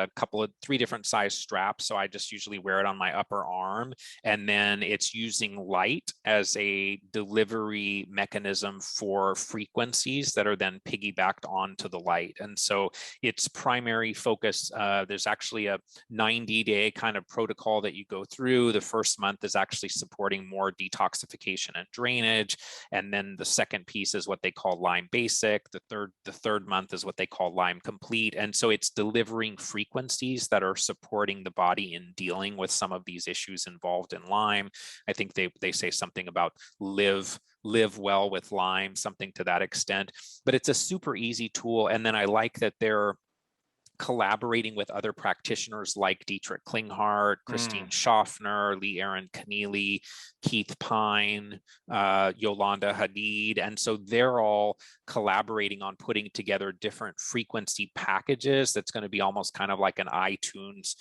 three different size straps. So I just usually wear it on my upper arm. And then it's using light as a delivery mechanism for frequencies that are then piggybacked onto the light. And so its primary focus, there's actually a 90-day kind of protocol that you go through. The first month is actually supporting more detoxification and drainage. And then the second piece is what they call Lyme Basic. The third month is what they call Lyme Complete. And so it's delivering frequencies that are supporting the body in dealing with some of these issues involved in Lyme. I think they say something about live well with Lyme, something to that extent. But it's a super easy tool. And then I like that they're collaborating with other practitioners like Dietrich Klinghardt, Christine Schaffner, Lee Aaron Keneally, Keith Pine, Yolanda Hadid. And so they're all collaborating on putting together different frequency packages that's going to be almost kind of like an iTunes,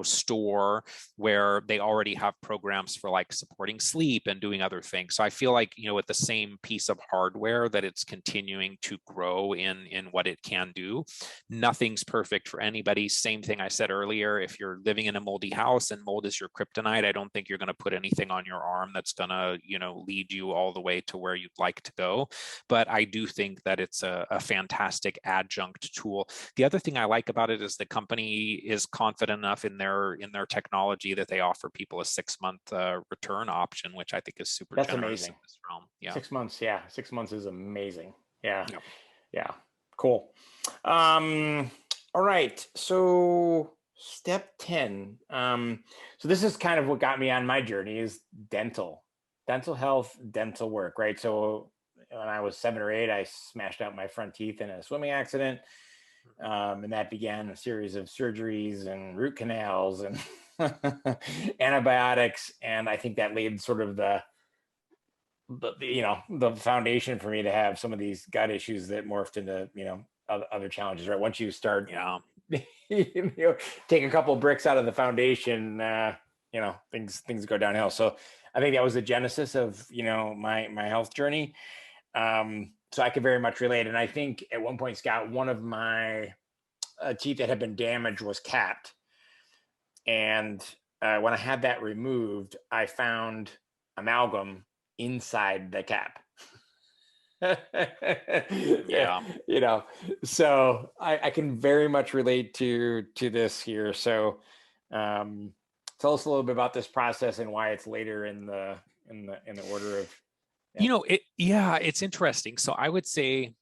store, where they already have programs for like supporting sleep and doing other things. So I feel like, with the same piece of hardware, that it's continuing to grow in what it can do. Nothing's perfect for anybody. Same thing I said earlier. If you're living in a moldy house and mold is your kryptonite, I don't think you're going to put anything on your arm that's going to, lead you all the way to where you'd like to go. But I do think that it's a fantastic adjunct tool. The other thing I like about it is the company is confident enough in their technology that they offer people a 6-month return option, which I think is super That's generous amazing. in this realm. Yeah. 6 months. Yeah. 6 months is amazing. Yeah. Yep. Yeah. Cool. All right. So step 10. So this is kind of what got me on my journey, is dental health, dental work, right? So when I was 7 or 8, I smashed out my front teeth in a swimming accident. And that began a series of surgeries and root canals and antibiotics. And I think that laid sort of the foundation for me to have some of these gut issues that morphed into, other challenges, right? Once you start, take a couple bricks out of the foundation, things go downhill. So I think that was the genesis of, my health journey. So I could very much relate. And I think at one point, Scott, one of my teeth that had been damaged was capped. And when I had that removed, I found amalgam inside the cap. Yeah. So I can very much relate to this here. So tell us a little bit about this process and why it's later in the order of. It's interesting. So I would say,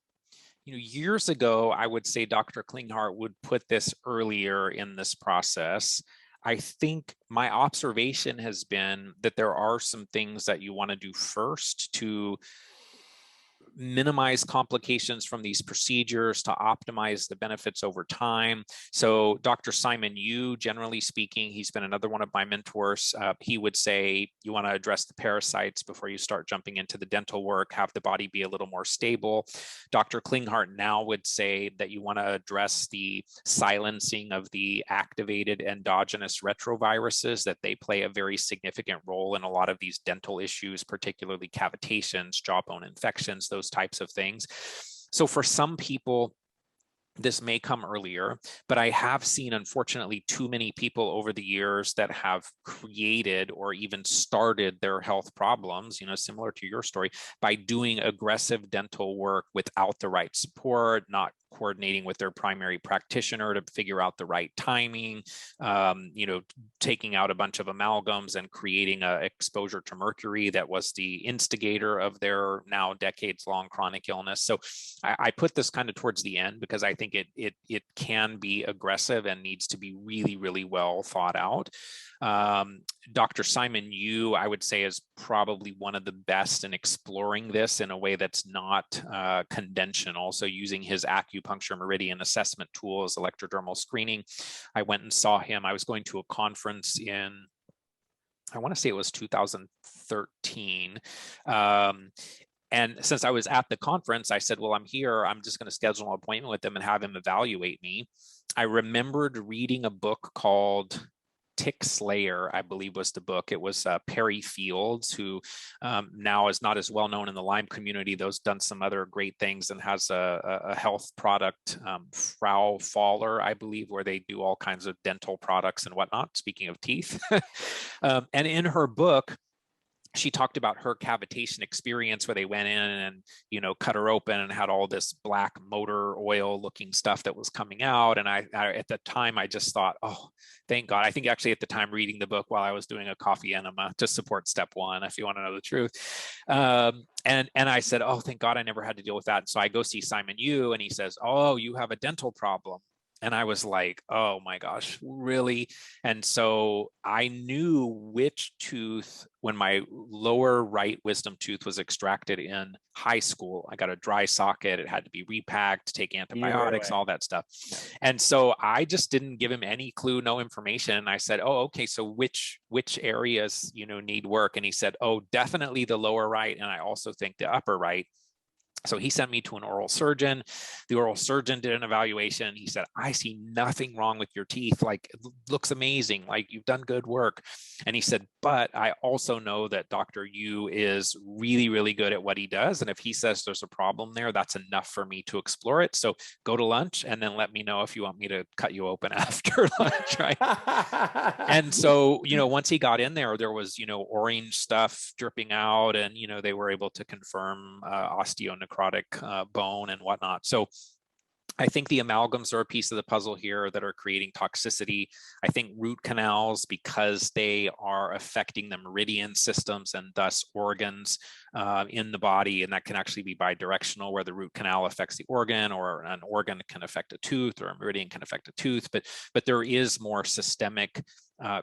years ago, I would say Dr. Klinghardt would put this earlier in this process. I think my observation has been that there are some things that you want to do first to minimize complications from these procedures, to optimize the benefits over time. So Dr. Simon Yu, generally speaking, he's been another one of my mentors. He would say, you want to address the parasites before you start jumping into the dental work, have the body be a little more stable. Dr. Klinghardt now would say that you want to address the silencing of the activated endogenous retroviruses, that they play a very significant role in a lot of these dental issues, particularly cavitations, jawbone infections, those types of things. So for some people, this may come earlier, but I have seen, unfortunately, too many people over the years that have created or even started their health problems, similar to your story, by doing aggressive dental work without the right support, not coordinating with their primary practitioner to figure out the right timing, taking out a bunch of amalgams and creating a exposure to mercury that was the instigator of their now decades-long chronic illness. So I put this kind of towards the end because I think it can be aggressive and needs to be really, really well thought out. Dr. Simon Yu, I would say, is probably one of the best in exploring this in a way that's not conventional. So using his acupuncture meridian assessment tool as electrodermal screening. I went and saw him. I was going to a conference in, I want to say it was 2013. And since I was at the conference, I said, well, I'm here. I'm just going to schedule an appointment with him and have him evaluate me. I remembered reading a book called Tick Slayer, I believe was the book. It was Perry Fields, who now is not as well known in the Lyme community, though has done some other great things and has a health product, Frau Faller, I believe, where they do all kinds of dental products and whatnot, speaking of teeth. And in her book, she talked about her cavitation experience where they went in and, cut her open and had all this black motor oil looking stuff that was coming out. And I at the time, I just thought, oh, thank God. I think actually at the time reading the book while I was doing a coffee enema to support step one, if you want to know the truth. And I said, oh, thank God I never had to deal with that. So I go see Simon Yu and he says, oh, you have a dental problem. And I was like, oh my gosh, really? And so I knew which tooth, when my lower right wisdom tooth was extracted in high school, I got a dry socket. It had to be repacked, take antibiotics, all that stuff. And so I just didn't give him any clue, no information. And I said, oh, okay, so which areas, need work? And he said, oh, definitely the lower right. And I also think the upper right. So he sent me to an oral surgeon. The oral surgeon did an evaluation. He said, I see nothing wrong with your teeth. Like, it looks amazing. Like, you've done good work. And he said, but I also know that Dr. Yu is really, really good at what he does. And if he says there's a problem there, that's enough for me to explore it. So go to lunch and then let me know if you want me to cut you open after lunch, right? And so, once he got in there, there was, orange stuff dripping out and, they were able to confirm osteonecrotic bone and whatnot. So I think the amalgams are a piece of the puzzle here that are creating toxicity. I think root canals, because they are affecting the meridian systems and thus organs in the body, and that can actually be bidirectional, where the root canal affects the organ, or an organ can affect a tooth, or a meridian can affect a tooth. But there is more systemic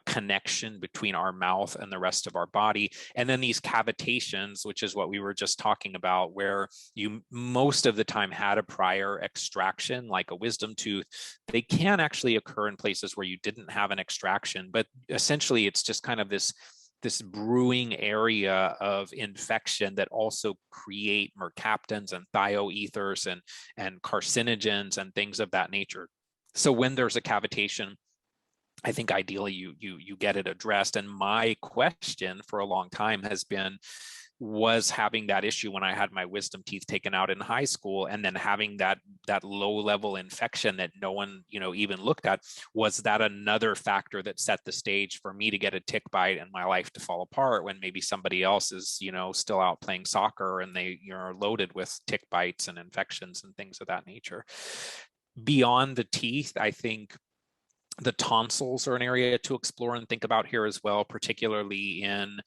connection between our mouth and the rest of our body. And then these cavitations, which is what we were just talking about, where you most of the time had a prior extraction, like a wisdom tooth, they can actually occur in places where you didn't have an extraction. But essentially, it's just kind of this brewing area of infection that also create mercaptans and thioethers and carcinogens and things of that nature. So when there's a cavitation, I think ideally you get it addressed. And my question for a long time has been, was having that issue when I had my wisdom teeth taken out in high school, and then having that low level infection that no one even looked at, was that another factor that set the stage for me to get a tick bite and my life to fall apart, when maybe somebody else is still out playing soccer and they are loaded with tick bites and infections and things of that nature. Beyond the teeth, I think the tonsils are an area to explore and think about here as well, particularly in,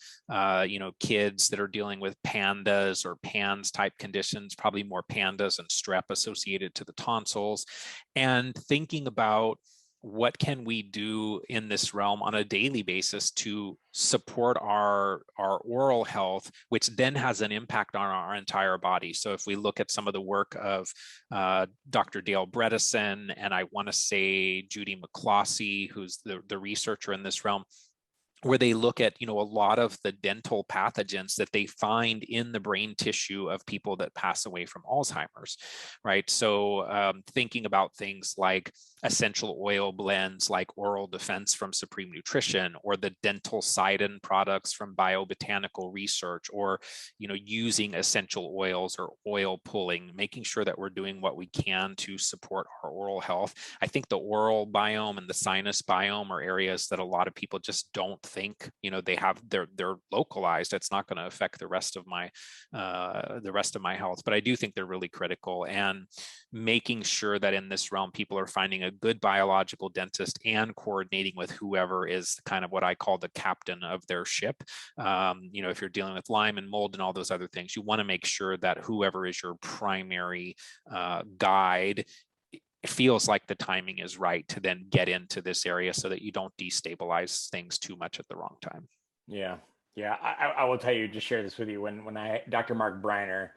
kids that are dealing with pandas or PANS type conditions, probably more pandas and strep associated to the tonsils, and thinking about what can we do in this realm on a daily basis to support our oral health, which then has an impact on our entire body. So if we look at some of the work of Dr. Dale Bredesen, and I want to say Judy McCloskey, who's the researcher in this realm, where they look at, a lot of the dental pathogens that they find in the brain tissue of people that pass away from Alzheimer's, right? So thinking about things like essential oil blends like Oral Defense from Supreme Nutrition, or the dental Sidon products from Biobotanical Research, or, using essential oils or oil pulling, making sure that we're doing what we can to support our oral health. I think the oral biome and the sinus biome are areas that a lot of people just don't think, they're localized. It's not going to affect the rest of my health. But I do think they're really critical, and making sure that in this realm, people are finding a good biological dentist and coordinating with whoever is kind of what I call the captain of their ship. If you're dealing with Lyme and mold and all those other things, you want to make sure that whoever is your primary guide feels like the timing is right to then get into this area so that you don't destabilize things too much at the wrong time. Yeah. Yeah. I will tell you, just share this with you. When Dr. Mark Briner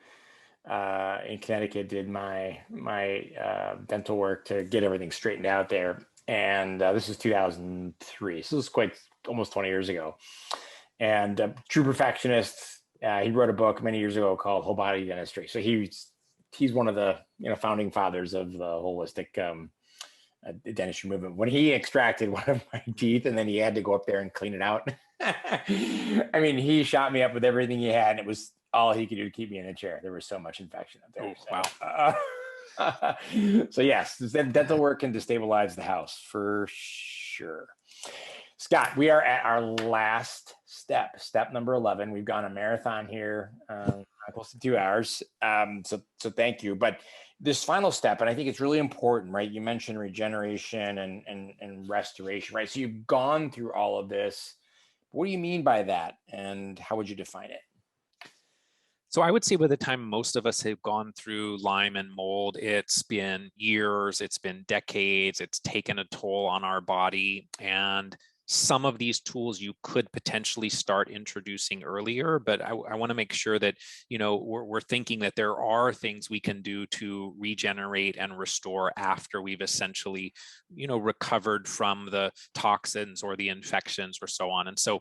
in Connecticut did my dental work to get everything straightened out there. And this is 2003. So this is quite almost 20 years ago. And true perfectionist, he wrote a book many years ago called Whole Body Dentistry. So he's one of the founding fathers of the holistic dentistry movement. When he extracted one of my teeth and then he had to go up there and clean it out, I mean, he shot me up with everything he had, and it was all he could do to keep me in a chair. There was so much infection up there. Wow. So yes, dental work can destabilize the house for sure. Scott, we are at our last step number 11. We've gone a marathon here, close to 2 hours. So thank you. But this final step, and I think it's really important, right? You mentioned regeneration and restoration, right? So you've gone through all of this. What do you mean by that? And how would you define it? So I would say by the time most of us have gone through Lyme and mold, it's been years, it's been decades, it's taken a toll on our body. And some of these tools you could potentially start introducing earlier, but I want to make sure that, we're thinking that there are things we can do to regenerate and restore after we've essentially, recovered from the toxins or the infections or so on. And so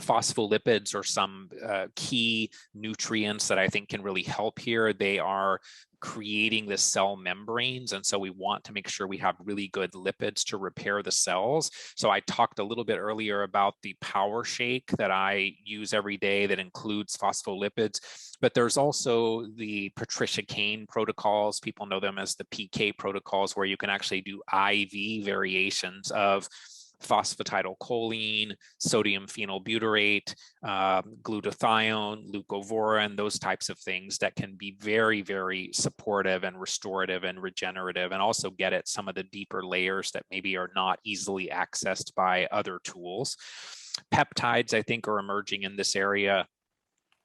phospholipids are some key nutrients that I think can really help here. They are creating the cell membranes. And so we want to make sure we have really good lipids to repair the cells. So I talked a little bit earlier about the power shake that I use every day that includes phospholipids, but there's also the Patricia Kane protocols. People know them as the PK protocols, where you can actually do IV variations of phosphatidylcholine, sodium phenylbutyrate, glutathione, leucovorin, those types of things that can be very, very supportive and restorative and regenerative, and also get at some of the deeper layers that maybe are not easily accessed by other tools. Peptides, I think, are emerging in this area.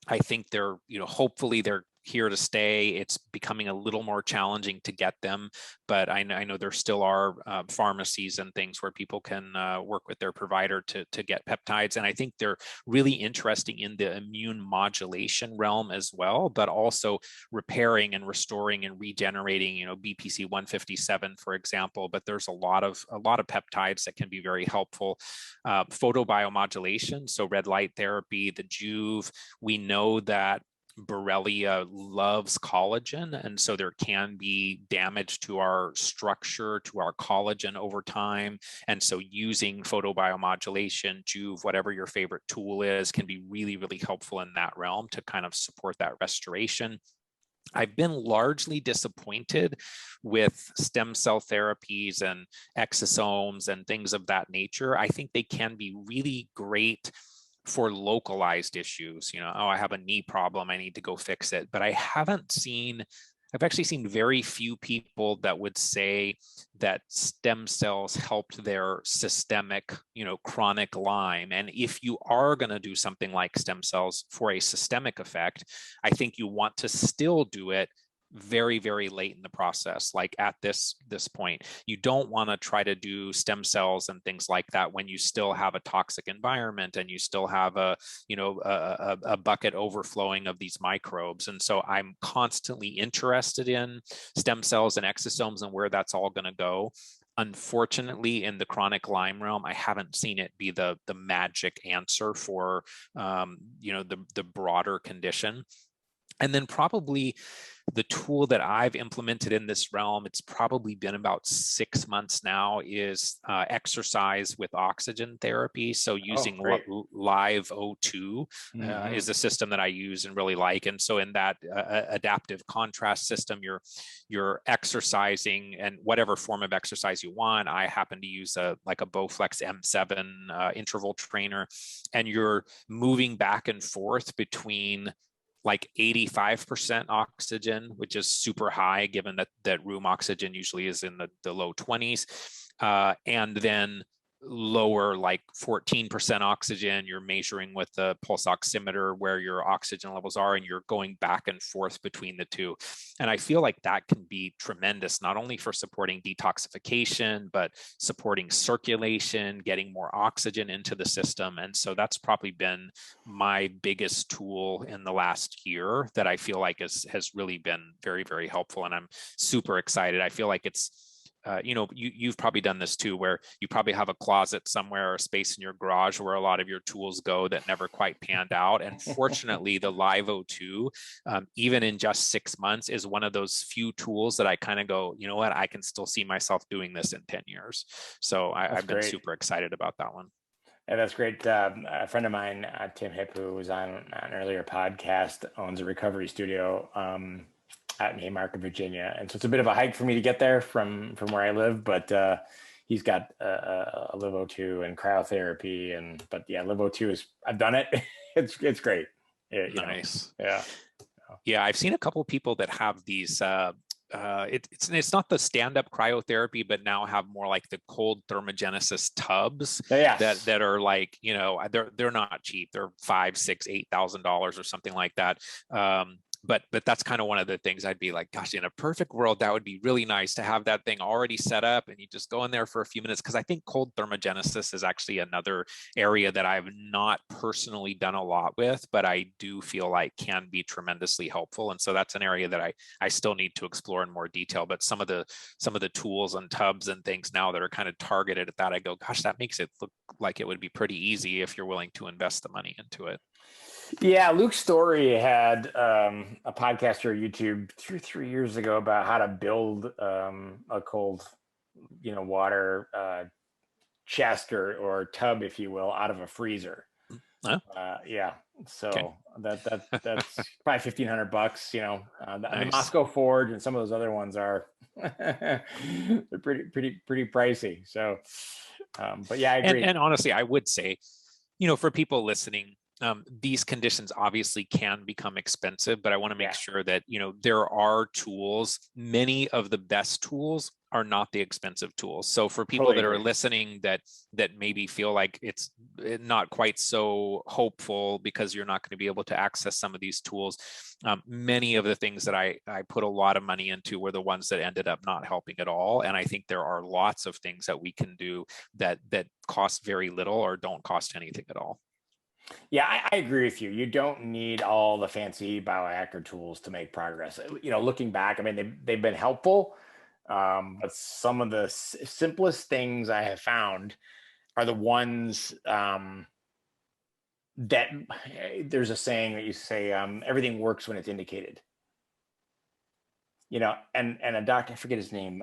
I think they're, hopefully they're here to stay. It's becoming a little more challenging to get them, but I know there still are pharmacies and things where people can work with their provider to get peptides. And I think they're really interesting in the immune modulation realm as well, but also repairing and restoring and regenerating, BPC 157, for example. But there's a lot of peptides that can be very helpful. Photobiomodulation, so red light therapy, the Juve. We know that Borrelia loves collagen, and so there can be damage to our structure, to our collagen over time. And so using photobiomodulation, Juve, whatever your favorite tool is, can be really, really helpful in that realm to kind of support that restoration. I've been largely disappointed with stem cell therapies and exosomes and things of that nature. I think they can be really great for localized issues. I have a knee problem, I need to go fix it. But I've actually seen very few people that would say that stem cells helped their systemic, chronic Lyme. And if you are going to do something like stem cells for a systemic effect, I think you want to still do it very, very late in the process. Like at this point, you don't want to try to do stem cells and things like that when you still have a toxic environment and you still have a bucket overflowing of these microbes. And so I'm constantly interested in stem cells and exosomes and where that's all going to go. Unfortunately, in the chronic Lyme realm, I haven't seen it be the magic answer for the broader condition. And then probably The tool that I've implemented in this realm, it's probably been about 6 months now, is exercise with oxygen therapy. So using live O2 is the system that I use and really like. And so in that adaptive contrast system, you're exercising, and whatever form of exercise you want. I happen to use a Bowflex M7 interval trainer, and you're moving back and forth between like 85% oxygen, which is super high given that room oxygen usually is in the low 20s, and then lower, like 14% oxygen. You're measuring with the pulse oximeter where your oxygen levels are, and you're going back and forth between the two. And I feel like that can be tremendous, not only for supporting detoxification, but supporting circulation, getting more oxygen into the system. And so that's probably been my biggest tool in the last year that I feel like has really been very, very helpful. And I'm super excited. I feel like it's, you've probably done this too, where you probably have a closet somewhere or a space in your garage where a lot of your tools go that never quite panned out. And fortunately, the Live O2, even in just 6 months, is one of those few tools that I kind of go, you know what, I can still see myself doing this in 10 years. So I've been super excited about that one. Yeah, that's great. A friend of mine, Tim Hipp, who was on an earlier podcast, owns a recovery studio out in Haymarket, Virginia, and so it's a bit of a hike for me to get there from where I live. But he's got a Live O2 and cryotherapy, but yeah, Live O2 is, I've done it. It's great. Nice. Yeah. Yeah, I've seen a couple of people that have these. It's not the stand-up cryotherapy, but now have more like the cold thermogenesis tubs that are like, they're not cheap. They're $5,000, $6,000, $8,000 or something like that. But that's kind of one of the things I'd be like, gosh, in a perfect world, that would be really nice to have that thing already set up and you just go in there for a few minutes. Because I think cold thermogenesis is actually another area that I've not personally done a lot with, but I do feel like can be tremendously helpful. And so that's an area that I still need to explore in more detail. But some of the tools and tubs and things now that are kind of targeted at that, I go, gosh, that makes it look like it would be pretty easy if you're willing to invest the money into it. Yeah, Luke Story had a podcast or YouTube 2 or 3 years ago about how to build a cold, water chest or tub, if you will, out of a freezer. Huh? Yeah, so that's probably $1,500. The Moscow Forge and some of those other ones are they're pretty pricey. So, but yeah, I agree. And honestly, I would say, for people listening, these conditions obviously can become expensive, but I want to make sure that, there are tools. Many of the best tools are not the expensive tools. So for people that are listening that maybe feel like it's not quite so hopeful because you're not going to be able to access some of these tools, many of the things that I put a lot of money into were the ones that ended up not helping at all. And I think there are lots of things that we can do that cost very little or don't cost anything at all. Yeah, I agree with you. You don't need all the fancy biohacker tools to make progress. Looking back, I mean, they've been helpful, but some of the simplest things I have found are the ones that there's a saying that you say, everything works when it's indicated. And a doctor, I forget his name,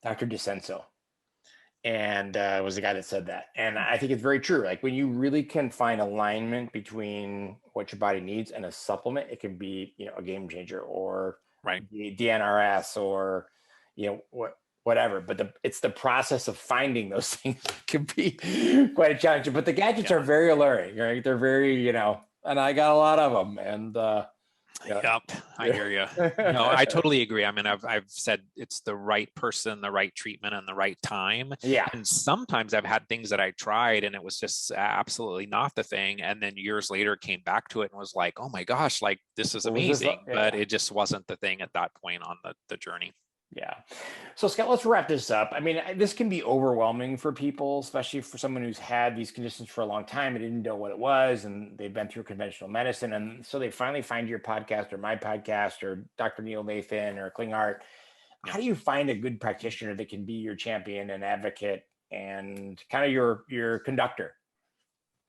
Dr. DeCenso. And was the guy that said that. And I think it's very true. Like when you really can find alignment between what your body needs and a supplement, it can be, a game changer, or the DNRS, or, whatever. But it's the process of finding those things that can be quite a challenge. But the gadgets are very alluring, right? They're very, and I got a lot of them. And Yep, I hear you. No, I totally agree. I mean, I've said it's the right person, the right treatment, and the right time. Yeah. And sometimes I've had things that I tried and it was just absolutely not the thing. And then years later came back to it and was like, oh my gosh, like this is amazing. But it just wasn't the thing at that point on the journey. Yeah. So Scott, let's wrap this up. I mean, this can be overwhelming for people, especially for someone who's had these conditions for a long time and didn't know what it was, and they've been through conventional medicine. And so they finally find your podcast or my podcast or Dr. Neil Nathan or Klinghardt. How do you find a good practitioner that can be your champion and advocate and kind of your conductor?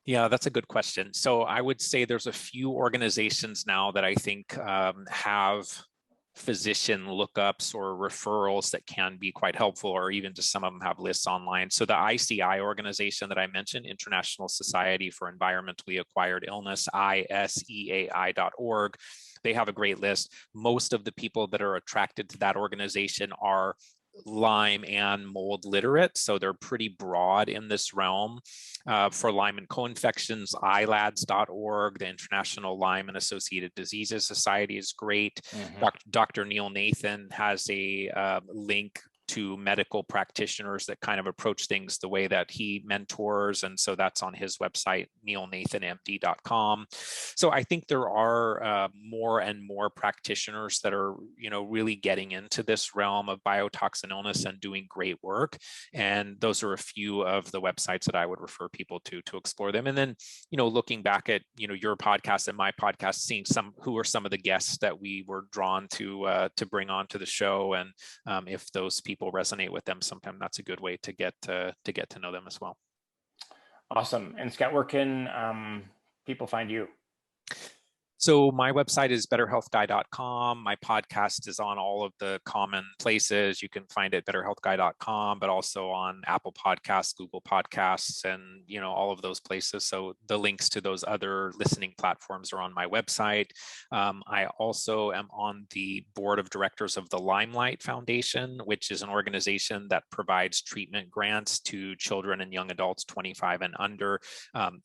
Yeah, that's a good question. So I would say there's a few organizations now that I think have physician lookups or referrals that can be quite helpful, or even just some of them have lists online. So the ICI organization that I mentioned, International Society for Environmentally Acquired Illness, ISEAI.org, they have a great list. Most of the people that are attracted to that organization are Lyme and mold literate, so they're pretty broad in this realm. For Lyme and co-infections, ilads.org, the International Lyme and Associated Diseases Society, is great. Dr. Neil Nathan has a link to medical practitioners that kind of approach things the way that he mentors. And so that's on his website, neilnathanmd.com. So I think there are more and more practitioners that are, really getting into this realm of biotoxin illness and doing great work. And those are a few of the websites that I would refer people to explore them. And then, looking back at, your podcast and my podcast, seeing who are some of the guests that we were drawn to bring onto the show. And if those people resonate with them, sometimes that's a good way to get to know them as well. Awesome. And Scott, where can people find you? So my website is betterhealthguy.com. My podcast is on all of the common places. You can find it betterhealthguy.com, but also on Apple Podcasts, Google Podcasts, and all of those places. So the links to those other listening platforms are on my website. I also am on the board of directors of the Limelight Foundation, which is an organization that provides treatment grants to children and young adults 25 and under.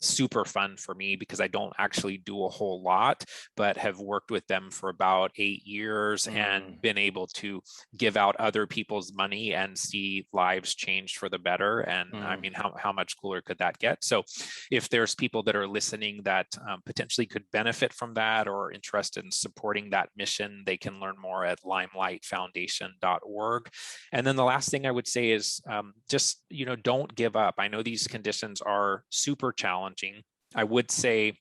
Super fun for me because I don't actually do a whole lot, but have worked with them for about 8 years and been able to give out other people's money and see lives changed for the better. And I mean, how much cooler could that get? So if there's people that are listening that potentially could benefit from that or interested in supporting that mission, they can learn more at limelightfoundation.org. And then the last thing I would say is just, don't give up. I know these conditions are super challenging. I would say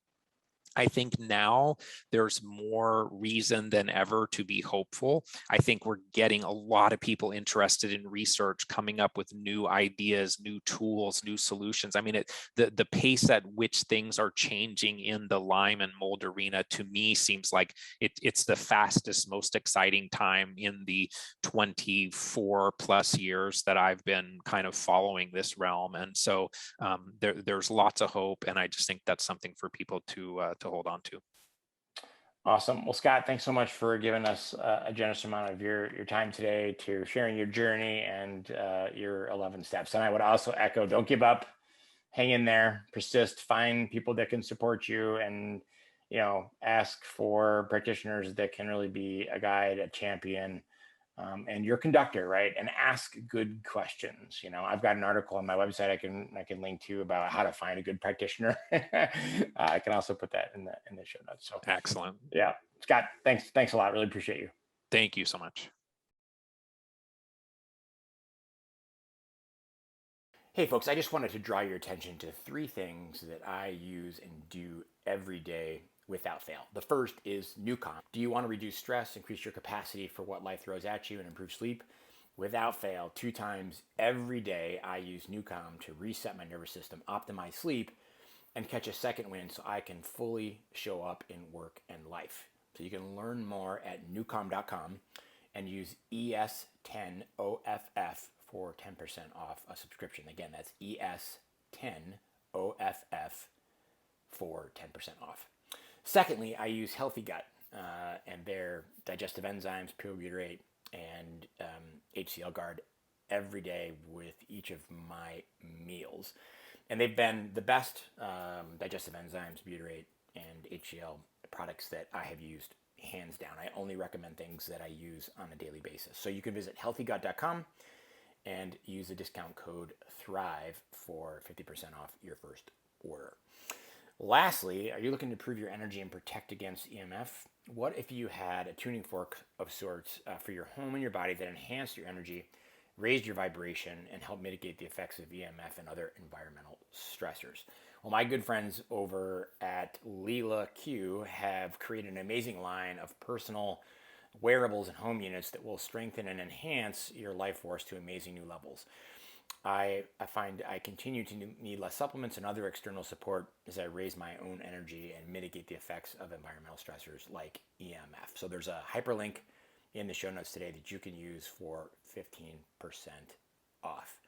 I think now there's more reason than ever to be hopeful. I think we're getting a lot of people interested in research, coming up with new ideas, new tools, new solutions. I mean, the pace at which things are changing in the Lyme and mold arena, to me, seems like it's the fastest, most exciting time in the 24 plus years that I've been kind of following this realm. And so there's lots of hope. And I just think that's something for people to hold on to. Awesome. Well, Scott, thanks so much for giving us a generous amount of your time today, to sharing your journey and your 11 steps. And I would also echo, don't give up, hang in there, persist, find people that can support you, and, ask for practitioners that can really be a guide, a champion, and your conductor, right? And ask good questions. I've got an article on my website I can link to about how to find a good practitioner. I can also put that in the show notes. So excellent. Yeah, Scott, thanks a lot. Really appreciate you. Thank you so much. Hey folks, I just wanted to draw your attention to 3 things that I use and do every day without fail. The first is Nucom. Do you want to reduce stress, increase your capacity for what life throws at you, and improve sleep? Without fail, 2 times every day, I use Nucom to reset my nervous system, optimize sleep, and catch a second wind so I can fully show up in work and life. So you can learn more at nucom.com and use ES10OFF for 10% off a subscription. Again, that's ES10OFF for 10% off. Secondly, I use Healthy Gut and their digestive enzymes, pure butyrate, and HCl guard every day with each of my meals. And they've been the best digestive enzymes, butyrate, and HCl products that I have used, hands down. I only recommend things that I use on a daily basis. So you can visit healthygut.com and use the discount code THRIVE for 50% off your first order. Lastly, are you looking to improve your energy and protect against EMF? What if you had a tuning fork of sorts for your home and your body that enhanced your energy, raised your vibration, and helped mitigate the effects of EMF and other environmental stressors? Well, my good friends over at Leela Q have created an amazing line of personal wearables and home units that will strengthen and enhance your life force to amazing new levels. I find I continue to need less supplements and other external support as I raise my own energy and mitigate the effects of environmental stressors like EMF. So there's a hyperlink in the show notes today that you can use for 15% off.